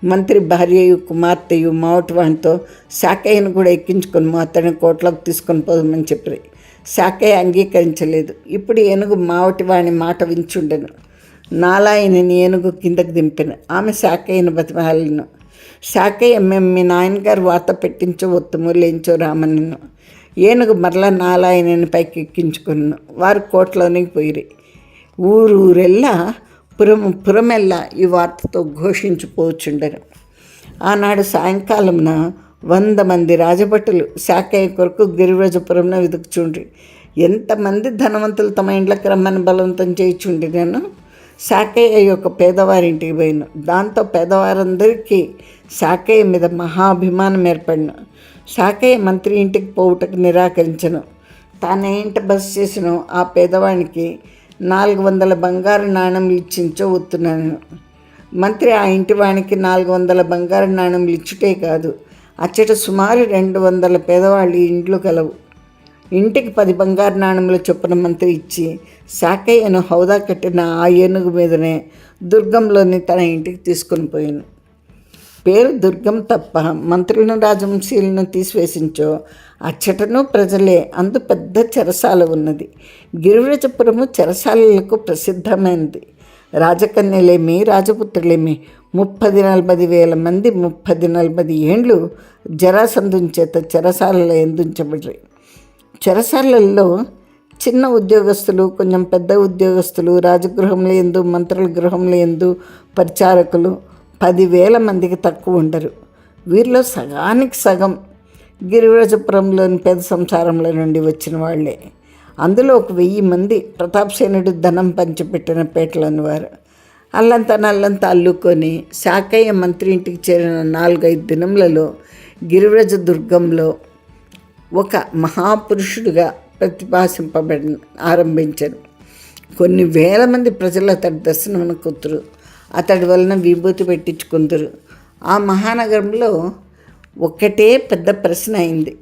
మంత్రి భార్యయు కుమార్తెయు మావటివాడితో శాఖయ్యను కూడా ఎక్కించుకొని అతని కోట్లోకి తీసుకొని పోదామని చెప్పి శాఖయ్య అంగీకరించలేదు. ఇప్పుడు ఏనుగు మావటివాడిని మాట వించుండెను. నాలాయనని ఏనుగు కిందకు దింపెను. ఆమె శాఖయ్యను బతిమాలను. శాఖయ్య మేము మీ నాయనగారు వాత పెట్టించో ఒత్తుము లేంచో రామనను. ఏనుగు మరలా నాలాయనని పైకి ఎక్కించుకున్నాను. వారు కోట్లోనికి పోయిరి. ఊరెల్లా పురమెల్లా ఈ వార్తతో ఘోషించిపోచుండెను. ఆనాడు సాయంకాలమున 100 మంది రాజభటులు శాఖయ్య కొరకు గిరివ్రజపురంలో వెతుకుచుండ్రి. ఎంతమంది ధనవంతులు తమ ఇండ్లకు రమ్మని బలవంతం చేయుచుండినను శాఖయ్య యొక్క పేదవారింటికి పోయిన. దాంతో పేదవారందరికీ శాఖయ్య మీద మహాభిమానం ఏర్పడిన. శాఖయ్య మంత్రి ఇంటికి పోవుటకు నిరాకరించను. తానే ఇంట బస చేసిన ఆ పేదవానికి 400 బంగారు నాణెములు ఇచ్చించో వస్తున్నాను. మంత్రి ఆ ఇంటి వానికి 400 బంగారు నాణెములు ఇచ్చుటే కాదు, అచ్చట సుమారు 200 పేదవాళ్ళు ఇండ్లు కలవు. ఇంటికి 10 బంగారు నాణెముల చొప్పున మంత్రి ఇచ్చి శాఖయ్యను హౌదా కట్టిన ఆ ఏనుగు మీదనే దుర్గంలోని తన ఇంటికి తీసుకొని పోయాను. పేరు దుర్గం తప్ప మంత్రులను రాజవంశీయులను తీసివేసించో అచ్చటను ప్రజలే. అందు పెద్ద చెరసాల ఉన్నది. గిరివ్రజపురము చెరసాలలకు ప్రసిద్ధమైనది. రాజకన్యలేమి రాజపుత్రులేమి 30-40 వేల మంది 30-40 ఏండ్లు జరాసంధుని చేత చెరసాలలో ఎందుంచబడ్డారు. చెరసాలల్లో చిన్న ఉద్యోగస్తులు, కొంచెం పెద్ద ఉద్యోగస్తులు, రాజగృహంలో ఎందు, మంత్రుల గృహంలో ఎందు పరిచారకులు 10,000 మందికి తక్కువ ఉండరు. వీరిలో సగానికి సగం గిరిరాజపురంలోని పేద సంసారంలో నుండి వచ్చిన వాళ్లే. అందులో ఒక 1000 మంది ప్రతాపసేనుడు ధనం పంచిపెట్టిన పేటలోని వారు. అల్లంతా అల్లుకొని శాకయ్య మంత్రి ఇంటికి చేరిన 4-5 దినములలో గిరివ్రజ దుర్గంలో ఒక మహాపురుషుడుగా ఆరంభించారు. కొన్ని వేల మంది ప్రజలు అతడి దర్శనం కూతురు, అతడి వలన విభూతి పెట్టించుకుందరు. ఆ మహానగరంలో ఒక్కటే పెద్ద ప్రశ్న అయింది.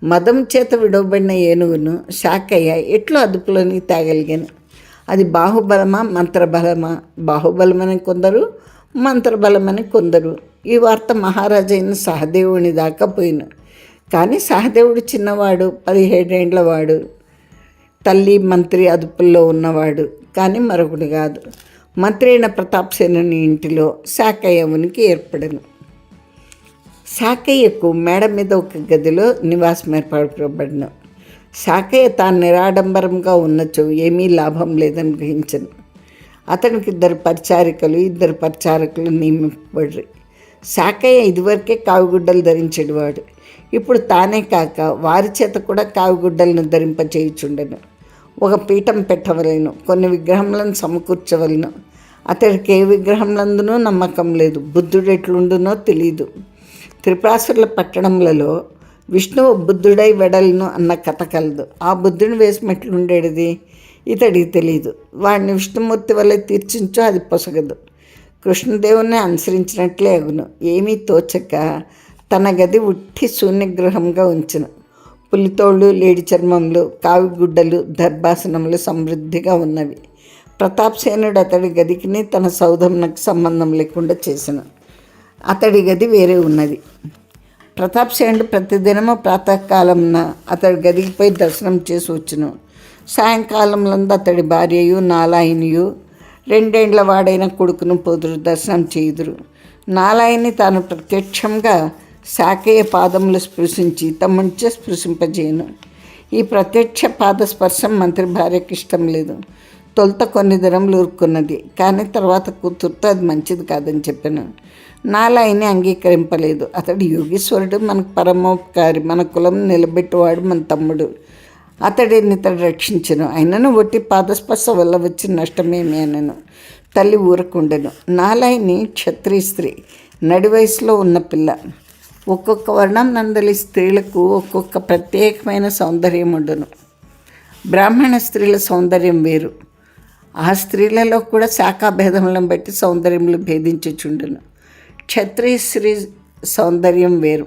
మదం చేత విడవబడిన ఏనుగును శాకయ్య ఎట్లా అదుపులోని తేగలిగాను? అది బాహుబలమా మంత్రబలమా? బాహుబలమని కొందరు, మంత్రబలమని కొందరు. ఈ వార్త మహారాజైన సహదేవుని దాకా పోయిన. కానీ సహదేవుడు చిన్నవాడు, 17 ఏండ్ల వాడు, తల్లి మంత్రి అదుపుల్లో ఉన్నవాడు, కానీ మరొకడు కాదు. మంత్రి అయిన ప్రతాపసేనుని ఇంటిలో శాకయ్య ఉనికి ఏర్పడను. శాకయ్యకు మేడ మీద ఒక గదిలో నివాసం ఏర్పడబడిన. శాకయ్య తాను నిరాడంబరంగా ఉన్నచో ఏమీ లాభం లేదని గ్రహించను. అతనికి 2 పరిచారకులు నియమింపబడ్రి. శాకయ్య ఇదివరకే కావిగుడ్డలు ధరించేవాడు. ఇప్పుడు తానే కాక వారి చేత కూడా కావిగుడ్డలను ధరింపచేయుచుండెను. ఒక పీఠం పెట్టవలేను, కొన్ని విగ్రహములను సమకూర్చవలను. అతడికి ఏ విగ్రహంలందునూ నమ్మకం లేదు. బుద్ధుడు ఎట్లుండునో తెలియదు. త్రిపురాసురుల పట్టణములలో విష్ణువు బుద్ధుడై వెడలను అన్న కథ కలదు. ఆ బుద్ధుని వేషం ఎట్లుండేది ఇతడికి తెలియదు. వాడిని విష్ణుమూర్తి వల్ల తీర్చించో అది పొసగదు. కృష్ణదేవుని అనుసరించినట్లే అగును. ఏమీ తోచక తన గది ఉట్టి శూన్యగృహంగా ఉంచును. పులితోళ్ళు, లేడి చర్మములు, కావిగుడ్డలు, దర్భాసనములు సమృద్ధిగా ఉన్నవి. ప్రతాపసేనుడు అతడి గదికిని తన సౌధమునకు సంబంధం లేకుండా చేసెను. అతడి గది వేరే ఉన్నది. ప్రతాపసేనుడు ప్రతిదినము ప్రాతకాలమున అతడి గదికి పోయి దర్శనం చేసి వచ్చును. సాయంకాలంలో అతడి భార్యయు నాలాయినియు 2 ఏండ్ల వాడైన కొడుకును పోదురు, దర్శనం చేయుదురు. నాలాయిని తాను ప్రత్యక్షంగా శాకయ్య పాదములు స్పృశించి తమ్ముంచే స్పృశింపజేయను. ఈ ప్రత్యక్ష పాద స్పర్శం మంత్రి భార్యకి ఇష్టం లేదు. తొలుత కొన్ని దినములు ఊరుకున్నది, కానీ తర్వాత కూతురుతో అది మంచిది కాదని చెప్పాను. నాలాయిని అంగీకరింపలేదు. అతడు యోగీశ్వరుడు, మనకు పరమోపకారి, మన కులం నిలబెట్టువాడు, మన తమ్ముడు. అతడిని రక్షించను. అయినను ఒట్టి పాదస్పర్శ వల్ల వచ్చిన నష్టమేమి అనను. తల్లి ఊరకుండెను. నాలాయిని క్షత్రియ స్త్రీ, నడి వయసులో ఉన్న పిల్ల. ఒక్కొక్క వర్ణం నందలి స్త్రీలకు ఒక్కొక్క ప్రత్యేకమైన సౌందర్యం ఉండును. బ్రాహ్మణ స్త్రీల సౌందర్యం వేరు. ఆ స్త్రీలలో కూడా శాఖాభేదములను బట్టి సౌందర్యములు భేదించుచుండును. క్షత్రియ స్త్రీ సౌందర్యం వేరు,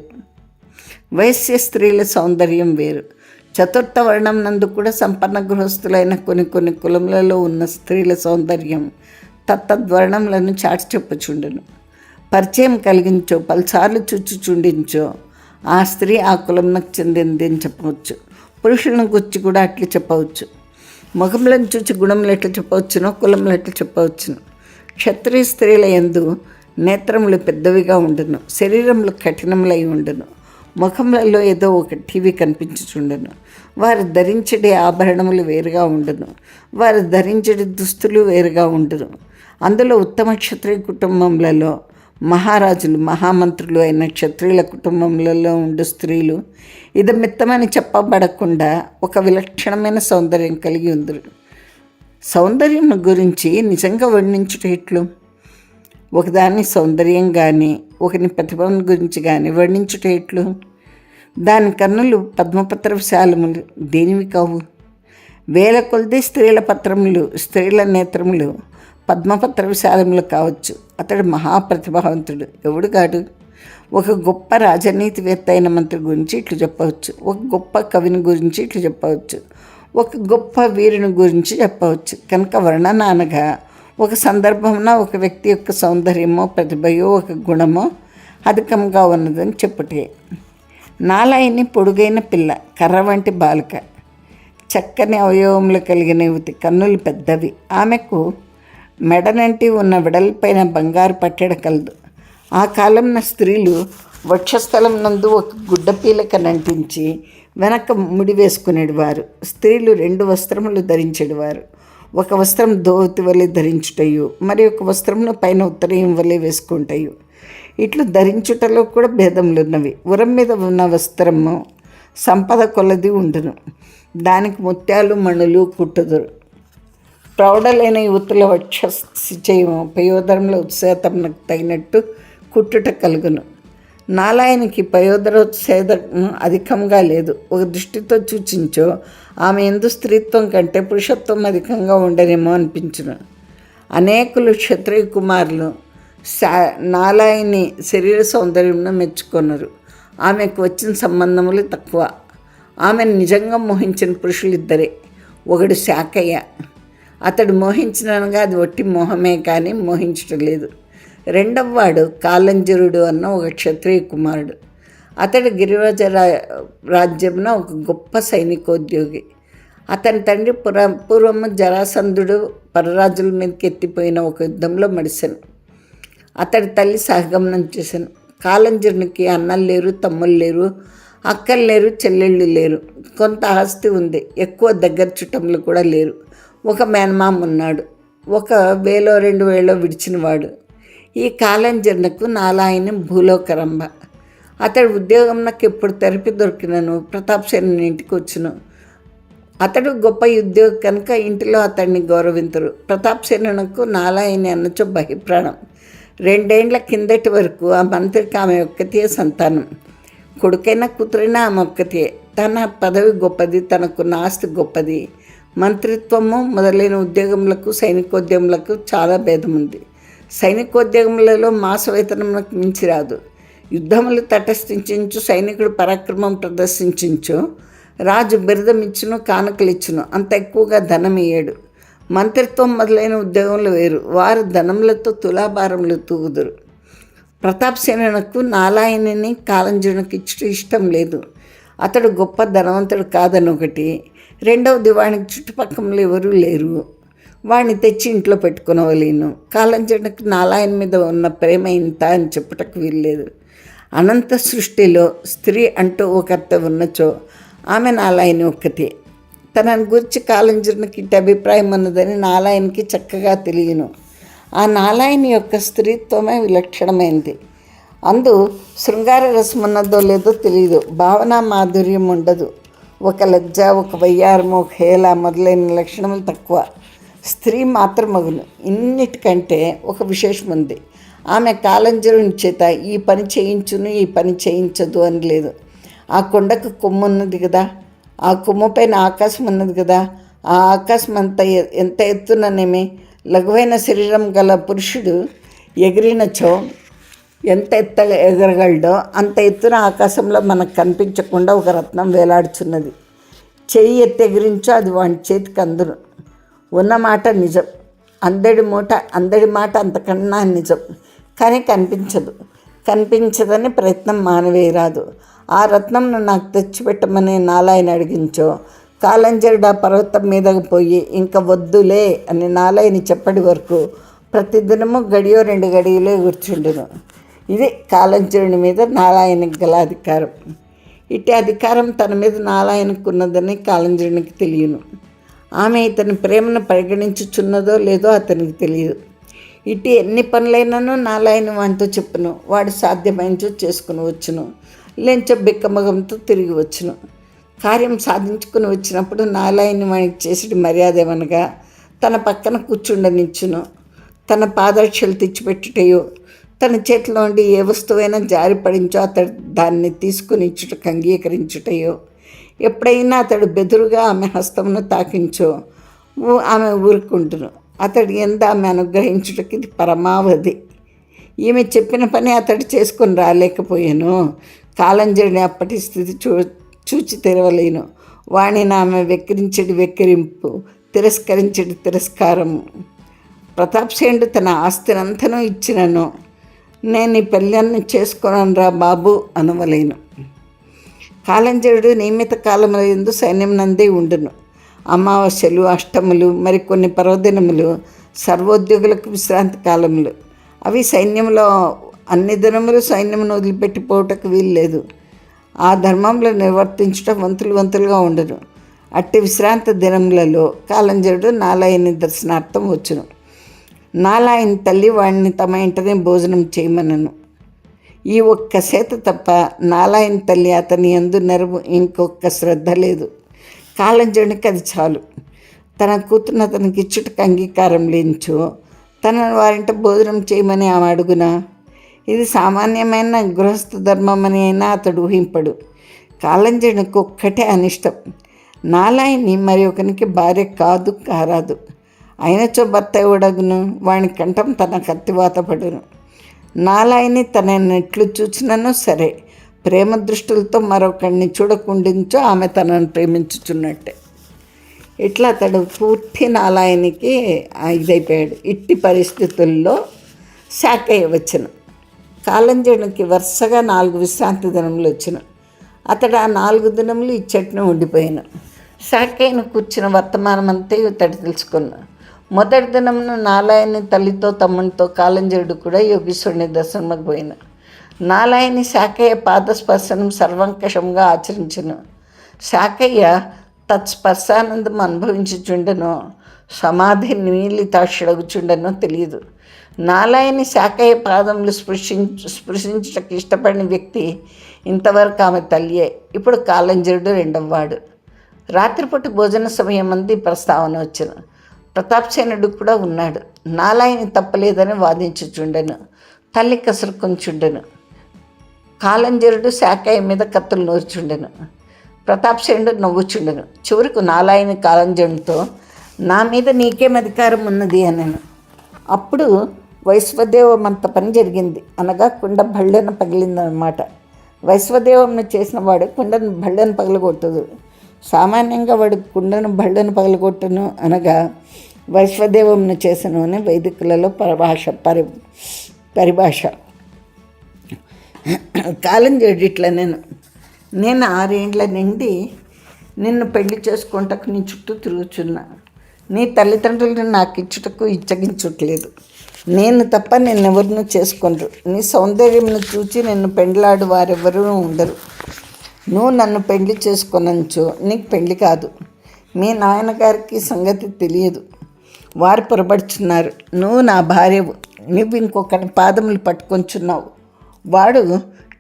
వైశ్య స్త్రీల సౌందర్యం వేరు. చతుర్థ వర్ణం నందు కూడా సంపన్న గృహస్థులైన కొన్ని కులములలో ఉన్న స్త్రీల సౌందర్యం తత్తద్వర్ణములను చాటి చెప్పుచుండును. పరిచయం కలిగించో, పలుసార్లు చుండించో ఆ స్త్రీ ఆ కులంకు చెందిందని చెప్పవచ్చు. పురుషులను గుర్చి కూడా అట్లా చెప్పవచ్చు. ముఖములను చూచి గుణములు ఎట్లా చెప్పవచ్చునో కులములు ఎట్లా చెప్పవచ్చును. క్షత్రియ స్త్రీల యందు నేత్రములు పెద్దవిగా ఉండును, శరీరములు కఠినములై ఉండును, ముఖములలో ఏదో ఒక టీవీ కనిపించుచుండును. వారు ధరించడే ఆభరణములు వేరుగా ఉండును, వారు ధరించడే దుస్తులు వేరుగా ఉండును. అందులో ఉత్తమ క్షత్రియ కుటుంబములలో మహారాజులు, మహామంత్రులు అయిన క్షత్రియుల కుటుంబములలో ఉండు స్త్రీలు ఇదమిత్తమని చెప్పబడకుండా ఒక విలక్షణమైన సౌందర్యం కలిగి ఉందరు. సౌందర్యం గురించి నిజంగా వర్ణించుట ఎట్లు? ఒకదాని సౌందర్యం కానీ ఒకని ప్రతిభను గురించి కానీ వర్ణించుట ఎట్లు? దాని కన్నులు పద్మపత్ర విశాలములు దేనివి కావు. వేల కొలది స్త్రీల పత్రములు, స్త్రీల నేత్రములు పద్మపత్ర విశాలములు కావచ్చు. అతడు మహాప్రతిభావంతుడు ఎవడు కాడు. ఒక గొప్ప రాజనీతివేత్త అయిన మంత్రి గురించి ఇట్లు చెప్పవచ్చు, ఒక గొప్ప కవిని గురించి ఇట్లు చెప్పవచ్చు, ఒక గొప్ప వీరుని గురించి చెప్పవచ్చు. కనుక వర్ణన అనగా ఒక సందర్భమున ఒక వ్యక్తి యొక్క సౌందర్యమో ప్రతిభయో ఒక గుణమో అధికంగా ఉన్నదని చెప్పుటే. నాలాయిని పొడుగైన పిల్ల, కర్ర వంటి బాలిక, చక్కని అవయవములు కలిగిన యువతి, కన్నులు పెద్దవి. ఆమెకు మెడనంటి ఉన్న వెడల్పైన బంగారు పట్టెడ కలదు. ఆ కాలంలో స్త్రీలు వక్షస్థలం నందు ఒక గుడ్డ పీలకనంటించి వెనక ముడి వేసుకునేవారు. స్త్రీలు 2 వస్త్రములు ధరించేవారు. ఒక వస్త్రం ధోతి వలె ధరించుటయు, మరి ఒక వస్త్రమును పైన ఉత్తరీయం వలె వేసుకుంటాయు. ఇట్లు ధరించుటలో కూడా భేదములున్నవి. ఉరం మీద ఉన్న వస్త్రము సంపద కొలది ఉండును, దానికి ముత్యాలు మణులు కుట్టుదురు. ప్రౌఢలైన యువతుల వక్షశిచయము పయోధరంలో ఉత్సేతమునకు తగినట్టు కుట్టుట కలుగును. నాలాయనికి పయోధరోత్సేదం అధికంగా లేదు. ఒక దృష్టితో చూచించో ఆమె ఎందు స్త్రీత్వం కంటే పురుషత్వం అధికంగా ఉండనేమో అనిపించును. అనేకులు క్షత్రియ కుమారులు నాలాయని శరీర సౌందర్యంను మెచ్చుకొనరు. ఆమెకు వచ్చిన సంబంధములు తక్కువ. ఆమెను నిజంగా మోహించిన పురుషులు 2. ఒకడు శాకయ్య. అతడు మోహించినగా అది ఒట్టి మోహమే కానీ మోహించటం లేదు. 2వ వాడు కాలంజరుడు అన్న ఒక క్షత్రియ కుమారుడు. అతడు గిరిరాజ రాజ్యంలో ఒక గొప్ప సైనికోద్యోగి. అతని తండ్రి పూర్వము జరాసంధుడు పరరాజుల మీదకి ఎత్తిపోయిన ఒక యుద్ధంలో మడిసెను. అతడి తల్లి సహగమనం చేశాను. కాలంజరునికి అన్నలు లేరు, తమ్ముళ్ళు లేరు, అక్కలు లేరు, చెల్లెళ్ళు లేరు. కొంత ఆస్తి ఉంది, ఎక్కువ దగ్గర చుట్టంలో కూడా లేరు. ఒక మేనమామ ఉన్నాడు, ఒక 1000-2000 విడిచినవాడు. ఈ కాలంజరునకు నాలాయన భూలోకరంభ. అతడు ఉద్యోగం నాకు ఎప్పుడు తెరపి దొరికినను ప్రతాప్సేన ఇంటికి వచ్చును. అతడు గొప్ప ఉద్యోగి కనుక ఇంటిలో అతడిని గౌరవించరు. ప్రతాప్సేనకు నాలాయని అన్నచో బహిప్రాణం. 2 ఏండ్ల కిందటి వరకు ఆ మంత్రికి ఆమె ఒక్కతే సంతానం. కొడుకైనా కూతురైనా ఆమె ఒక్కతే. తన పదవి గొప్పది, తనకున్న ఆస్తి గొప్పది. మంత్రిత్వము మొదలైన ఉద్యోగములకు సైనికోద్యములకు చాలా భేదం ఉంది. సైనికోద్యోగములలో మాస వేతనములకు మించి రాదు. యుద్ధములు తటస్థించు సైనికుడు పరాక్రమం ప్రదర్శించు రాజు బిరుదమిచ్చును, కానుకలిచ్చును, అంత ఎక్కువగా ధనం ఇయ్యడు. మంత్రిత్వం మొదలైన ఉద్యోగంలో వేరు. వారు ధనములతో తులాభారములు తూగుదురు. ప్రతాప్సేనకు నాలాయనిని కాలంజరునికి ఇష్టం లేదు. అతడు గొప్ప ధనవంతుడు కాదని ఒకటి. 2వది వానికి చుట్టుపక్కల ఎవరూ లేరు. వాడిని తెచ్చి ఇంట్లో పెట్టుకునవలేను. కాలంజరునికి నాలాయన మీద ఉన్న ప్రేమ ఇంత అని చెప్పుటకు వీల్లేదు. అనంత సృష్టిలో స్త్రీ అంటూ ఒకర్త ఉన్నచో ఆమె నాలాయని ఒక్కతే. తనని గురించి కాలంజరునికి ఇట్టి అభిప్రాయం ఉన్నదని నాలాయనికి చక్కగా తెలియను. ఆ నాలాయని యొక్క స్త్రీత్వమే విలక్షణమైంది. అందు శృంగార రసం ఉన్నదో లేదో తెలియదు. భావన మాధుర్యం ఉండదు. ఒక లజ్జ, ఒక వయ్యారము, ఒక హేళ మొదలైన లక్షణములు తక్కువ. స్త్రీ మాత్రమగును. ఇన్నిటికంటే ఒక విశేషం ఉంది. ఆమె కాలంజరుని చేత ఈ పని చేయించును, ఈ పని చేయించదు అని లేదు. ఆ కొండకు కొమ్ము ఉన్నది కదా, ఆ కొమ్ము పైన ఆకాశం ఉన్నది కదా, ఆ ఆకాశం ఎంత ఎత్తుననేమి లఘువైన శరీరం గల పురుషుడు ఎగిరినచో ఎంత ఎగరగలడో అంత ఎత్తున ఆకాశంలో మనకు కనిపించకుండా ఒక రత్నం వేలాడుచున్నది. చెయ్యి ఎత్తెగిరించో అది వాడి చేతికి అందును. ఉన్నమాట నిజం. అందడి మాట అంతకన్నా నిజం. కానీ కనిపించదని ప్రయత్నం మానవేయరాదు. ఆ రత్నంను నాకు తెచ్చిపెట్టమని నాలాయన అడిగించో కాలంజరుడు ఆ పర్వతం మీదకు పోయి ఇంకా వద్దులే అని నాలాయని చెప్పటి వరకు ప్రతిదినము గడియో 2 గడియలే కూర్చుండును. ఇది కాలంజరుని మీద నాలాయనకు గల అధికారం. ఇట్టి అధికారం తన మీద నాలాయనకు ఉన్నదని కాలంజరునికి తెలియను. ఆమె ఇతని ప్రేమను పరిగణించుచున్నదో లేదో అతనికి తెలియదు. ఇటు ఎన్ని పనులైనను నాలాయన వానితో చెప్పును. వాడు సాధ్యమైనచో చేసుకుని వచ్చును, లేంచో బిక్కమగంతో తిరిగి వచ్చును. కార్యం సాధించుకుని వచ్చినప్పుడు నాలాయని వానికి చేసేటి మర్యాద ఏమనగా తన పక్కన కూర్చుండనిచ్చును. తన పాదరక్షలు తెచ్చిపెట్టుటయో, తన చేతిలో ఉండి ఏ వస్తువైనా జారిపడించో అతడు దాన్ని తీసుకుని ఇచ్చుటకు అంగీకరించుటయో, ఎప్పుడైనా అతడు బెదురుగా ఆమె హస్తమును తాకించో ఆమె ఊరుకుంటును. అతడు ఎంత ఆమె అనుగ్రహించుటకి ఇది పరమావధి. ఈమె చెప్పిన పని అతడు చేసుకొని రాలేకపోయాను. కాలంజరుని అప్పటి స్థితి చూచి తెరవలేను. వాణిని ఆమె వెక్కిరింపు, తిరస్కరించడి తిరస్కారము. ప్రతాప్సేనుడు తన ఆస్తినంతనూ ఇచ్చినను నేను ఈ పెళ్ళాన్ని చేసుకున్నాను రా బాబు అనవలేను. కాలంజరుడు నియమిత కాలముల యందు సైన్యం నందే ఉండును. అమావాస్యలు, అష్టములు, మరికొన్ని పర్వదినములు సర్వోద్యోగులకు విశ్రాంతి కాలములు. అవి సైన్యంలో అన్ని దినములు సైన్యమును వదిలిపెట్టిపోవటకు వీల్లేదు. ఆ ధర్మంలో నిర్వర్తించటం వంతులుగా ఉండదు. అట్టి విశ్రాంతి దినములలో కాలంజరుడు నాలాయని దర్శనార్థం వచ్చును. నాలాయని తల్లి వాడిని తమ ఇంటనే భోజనం చేయమనను. ఈ ఒక్క సేత తప్ప నాలాయని తల్లి అతని యందు నెరవు ఇంకొక శ్రద్ధ లేదు. కాలంజరునికి అది చాలు. తన కూతురుని అతనికి ఇచ్చుటకు అంగీకారం లేనిచో తనను వారింట భోజనం చేయమని ఆమె అడుగునా? ఇది సామాన్యమైన గృహస్థ ధర్మమని అయినా అతడు ఊహింపడు. కాలంజరునికి ఒక్కటే అనిష్టం. నాలాయని మరి ఒకనికి భార్య కారాదు. అయినచో భర్త ఎవడగును? వాని కంఠం తన కత్తివాత పడును. నాలాయని తనని ఎట్లు చూచినను సరే, ప్రేమ దృష్టిలతో మరొకరిని చూడకుండించో ఆమె తనను ప్రేమించుచున్నట్టే. ఇట్లా అతడు పూర్తి నాలాయనికి ఇదైపోయాడు. ఇట్టి పరిస్థితుల్లో శాకయ్య వచ్చును. కాలంజరునికి వరుసగా 4 విశ్రాంతి దినములు వచ్చును. అతడు ఆ 4 దినములు ఇచ్చట్నే ఉండిపోయాను. శాకయ్యను కూర్చున్న వర్తమానం అంతా ఇతడు తెలుసుకున్నాడు. మొదటి దినమున నాలాయని తల్లితో తమ్మునితో కాలంజరుడు కూడా యోగీశ్వరుని దర్శనముకు పోయిన. నాలాయని శాకయ్య పాదస్పర్శనం సర్వంకషంగా ఆచరించును. శాకయ్య తత్స్పర్శానందం అనుభవించుచుండెనో సమాధి నీలితాక్షుడగుచుండెనో తెలియదు. నాలాయని శాకయ్య పాదములు స్పృశించటకు ఇష్టపడిన వ్యక్తి ఇంతవరకు ఆమె తల్లియే. ఇప్పుడు కాలంజరుడు రెండవవాడు. రాత్రిపూట భోజన సమయం మంది ప్రస్తావన వచ్చిన. ప్రతాపసేనుడు కూడా ఉన్నాడు. నాలాయని తప్పలేదని వాదించుచుండెను. తల్లి కసురుకొంచుండెను. కాలంజరుడు శాకయ్య మీద కత్తులు నూర్చుండెను. ప్రతాపసేనుడు నవ్వుచుండెను. చివరకు నాలాయని కాలంజరునితో, నా మీద నీకేం అధికారం ఉన్నది అనెను. అప్పుడు వైశ్వదేవమంత పని జరిగింది. అనగా కుండ భళ్ళెన పగిలిందన్నమాట. వైశ్వదేవంను చేసిన వాడు కుండను భళ్ళెను పగలగొట్టదు. సామాన్యంగా వాడు కుండను భళ్ళెను పగలగొట్టను అనగా వైశ్వదేవంను చేసను అని వైదికులలో పరిభాష. కాలంజరుడు ఇట్లా నేను 6 ఏండ్ల నుండి నిన్ను పెళ్లి చేసుకుంటకు నీ చుట్టూ తిరుగుచున్నా. నీ తల్లిదండ్రులను నాకు ఇచ్చుటకు ఇచ్చగించట్లేదు. నేను తప్ప నిన్నెవరినూ చేసుకొనరు. నీ సౌందర్యంను చూచి నిన్ను పెండ్లాడు వారెవరూ ఉండరు. నువ్వు నన్ను పెళ్లి చేసుకొనంచో నీకు పెళ్లి కాదు. మీ నాయనగారికి సంగతి తెలియదు. వారు పొరబడుచున్నారు. నువ్వు నా భార్యవు. నువ్వు ఇంకొకరి పాదములు పట్టుకొంచున్నావు. వాడు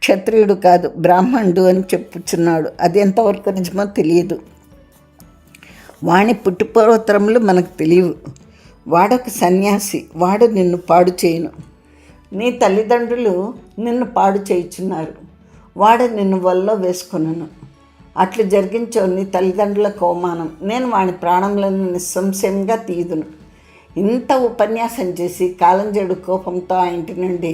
క్షత్రియుడు కాదు, బ్రాహ్మణుడు అని చెప్పుచున్నాడు. అది ఎంతవరకు నిజమో తెలియదు. వాణి పుట్టుపూర్వోత్తరములు మనకు తెలియవు. వాడొక సన్యాసి. వాడు నిన్ను పాడు చేయును. నీ తల్లిదండ్రులు నిన్ను పాడు చేయుచున్నారు. వాడు నిన్ను వల్ల వేసుకొనును. అట్లు జరిగించో నీ తల్లిదండ్రులకు అవమానం. నేను వాని ప్రాణములను నిస్సంశయంగా తీయుదును. ఇంత ఉపన్యాసం చేసి కాలంజరుడు కోపంతో ఆ ఇంటి నుండి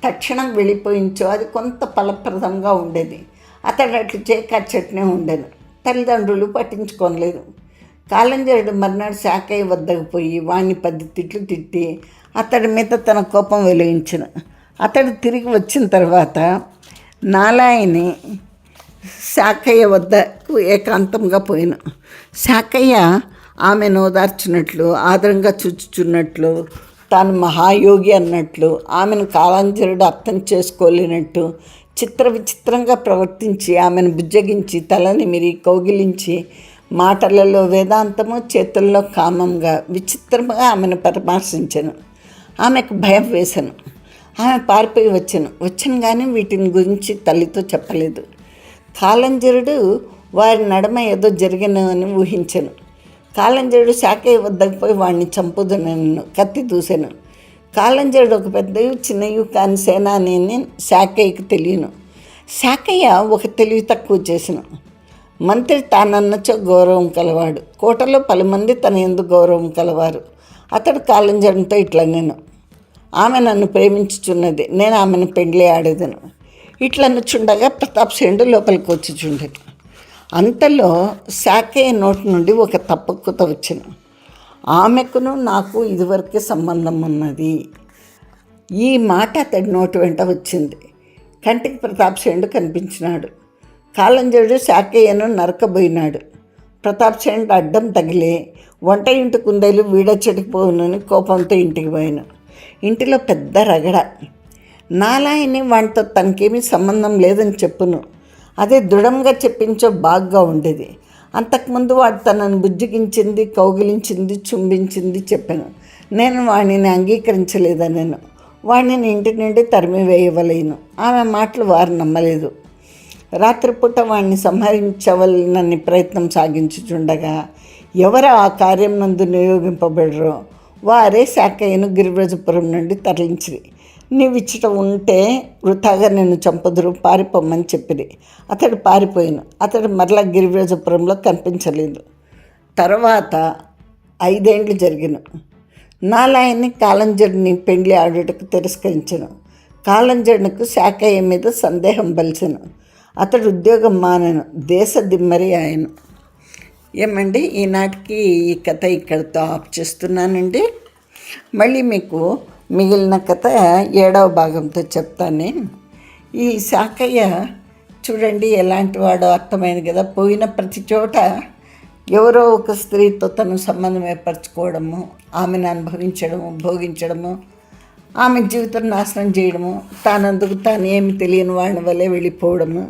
తక్షణం వెళ్ళిపోయించో అది కొంత ఫలప్రదంగా ఉండేది. అతడు అట్లు చేయక చెట్నే ఉండేను. తల్లిదండ్రులు పట్టించుకోలేదు. కాలంజరుడు మర్నాడు శాకయ్య వద్దకు పోయి వాణ్ణి 10 తిట్లు తిట్టి అతడి మీద తన కోపం వెలిగించిన. అతడు తిరిగి వచ్చిన తర్వాత నాలాయని శాకయ్య వద్దకు ఏకాంతంగా పోయిన. శాకయ్య ఆమెను ఓదార్చినట్లు, ఆదరంగా చూచుచున్నట్లు, తాను మహాయోగి అన్నట్లు, ఆమెను కాలంజరుడు అర్థం చేసుకోలేనట్టు విచిత్రంగా ప్రవర్తించి ఆమెను బుజ్జగించి తలని కౌగిలించి మాటలలో వేదాంతము, చేతుల్లో కామంగా విచిత్రంగా ఆమెను పరామర్శించను. ఆమెకు భయం వేశాను. ఆమె పారిపోయి వచ్చాను కానీ వీటిని గురించి తల్లితో చెప్పలేదు. కాలంజరుడు వారి నడమ ఏదో జరిగినని ఊహించాను. కాలంజరుడు శాకయ్య వద్దకు పోయి వాడిని చంపుదనను కత్తి దూశాను. కాలంజరుడు ఒక పెద్దయు చిన్నయు కాని సేనాని శాకయ్యకు తెలియను. శాకయ్య ఒక తెలివి తక్కువ చేసను. మంత్రి తానన్నచో గౌరవం కలవాడు. కోటలో 10 మంది తన యందు గౌరవం కలవారు. అతడు కాలంజరునితో ఇట్లా, ఆమె నన్ను ప్రేమించుచున్నది, నేను ఆమెను పెండ్లి ఆడేదను. ఇట్లనుచుండగా ప్రతాపసేనుడు లోపలికి వచ్చుచుండెను. అంతలో శాకయ్య నోటి నుండి ఒక తప్పకుత వచ్చెను. ఆమెకును నాకు ఇదివరకే సంబంధం ఉన్నది. ఈ మాట అతడి నోటి వెంట వచ్చింది. కంటికి ప్రతాపసేనుడు కనిపించినాడు. కాలంజరుడు శాకయ్యను నరకబోయినాడు. ప్రతాపసేనుడు అడ్డం తగిలే వంట ఇంటి కుందేలు వీడచ్చడికి పోవునని కోపంతో ఇంటికి పోయాను. ఇంటిలో పెద్ద రగడ. నాలాయని వాటితో తనకేమీ సంబంధం లేదని చెప్పును. అదే దృఢంగా చెప్పించో బాగా ఉండేది. అంతకుముందు వాడు తనను బుజ్జగించింది, కౌగిలించింది, చుంబించింది చెప్పాను. నేను వాడిని అంగీకరించలేదనను. వాడిని ఇంటి నుండి తరిమి వేయవలేను. ఆమె మాటలు వారు నమ్మలేదు. రాత్రిపూట వాడిని సంహరించవలనని ప్రయత్నం సాగించుచుండగా ఎవరు ఆ కార్యం నందు నియోగింపబడరో వారే శాఖయ్యను గిరివ్రజపురం నుండి తరలించిరి. నీవిచ్చట ఉంటే వృథాగా నేను చంపదురు, పారిపోమని చెప్పిరి. అతడు పారిపోయాను. అతడు మరలా గిరివ్రజపురంలో కనిపించలేదు. తర్వాత 5 ఏళ్ళు జరిగిన నాలాయన్ని కాలంజడిని పెండ్లి ఆడుటకు తిరస్కరించను. కాలంజడుకు శాఖయ్య మీద సందేహం బలిసెను. అతడు ఉద్యోగం మానను, దేశ దిమ్మరి ఆయన. ఏమండి, ఈనాటికి ఈ కథ ఇక్కడితో ఆఫ్ చేస్తున్నానండి. మళ్ళీ మీకు మిగిలిన కథ 7వ భాగంతో చెప్తాను. ఈ శాఖయ్య చూడండి ఎలాంటి వాడో అర్థమైంది కదా. పోయిన ప్రతి చోట ఎవరో ఒక స్త్రీతో తను సంబంధం ఏర్పరచుకోవడము, ఆమెను అనుభవించడము, భోగించడము, ఆమె జీవితం నాశనం చేయడము, తానందుకు తాను ఏమి తెలియని వాళ్ళ వల్లే వెళ్ళిపోవడము,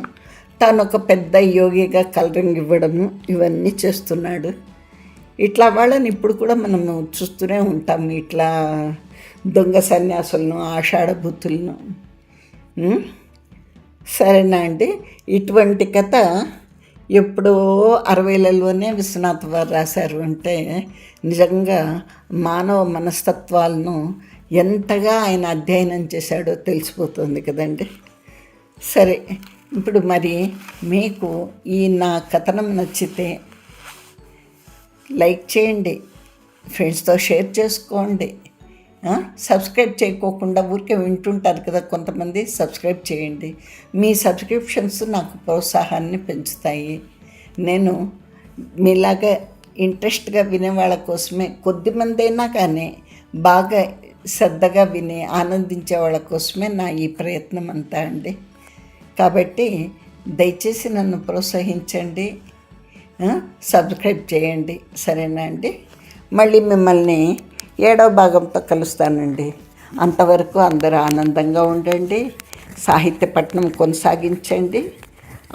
తాను ఒక పెద్ద యోగిగా కలరింగ్ ఇవ్వడము, ఇవన్నీ చేస్తున్నాడు. ఇట్లా వాళ్ళని ఇప్పుడు కూడా మనము చూస్తూనే ఉంటాము. ఇట్లా దొంగ సన్యాసులను, ఆషాఢభూతులను. సరేనా అండి. ఇటువంటి కథ ఎప్పుడో 60లలోనే విశ్వనాథ్ వారు రాశారు అంటే నిజంగా మానవ మనస్తత్వాలను ఎంతగా ఆయన అధ్యయనం చేశాడో తెలిసిపోతుంది కదండి. సరే, ఇప్పుడు మరి మీకు ఈ నా కథనం నచ్చితే లైక్ చేయండి, ఫ్రెండ్స్తో షేర్ చేసుకోండి. సబ్స్క్రైబ్ చేయకోకుండా ఊరికే వింటుంటారు కదా కొంతమంది, సబ్స్క్రైబ్ చేయండి. మీ సబ్స్క్రిప్షన్స్ నాకు ప్రోత్సాహాన్ని పెంచుతాయి. నేను మీలాగా ఇంట్రెస్ట్గా వినేవాళ్ళ కోసమే, కొద్దిమంది అయినా కానీ బాగా శ్రద్ధగా విని ఆనందించే వాళ్ళ కోసమే నా ఈ ప్రయత్నం అంతా అండి. కాబట్టి దయచేసి నన్ను ప్రోత్సహించండి, సబ్స్క్రైబ్ చేయండి. సరేనా అండి. మళ్ళీ మిమ్మల్ని 7వ భాగంతో కలుస్తానండి. అంతవరకు అందరూ ఆనందంగా ఉండండి. సాహిత్య పఠనం కొనసాగించండి,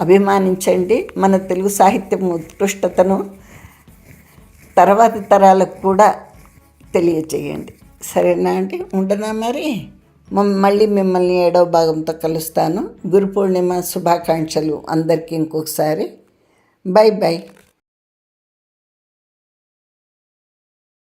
అభిమానించండి. మన తెలుగు సాహిత్యం ఉత్కృష్టతను తర్వాతి తరాలకు కూడా తెలియచేయండి. సరేనా అండి. ఉండనా మరి. మళ్ళీ మిమ్మల్ని 7వ భాగంతో కలుస్తాను. గురు పూర్ణిమ శుభాకాంక్షలు అందరికీ ఇంకొకసారి. By by.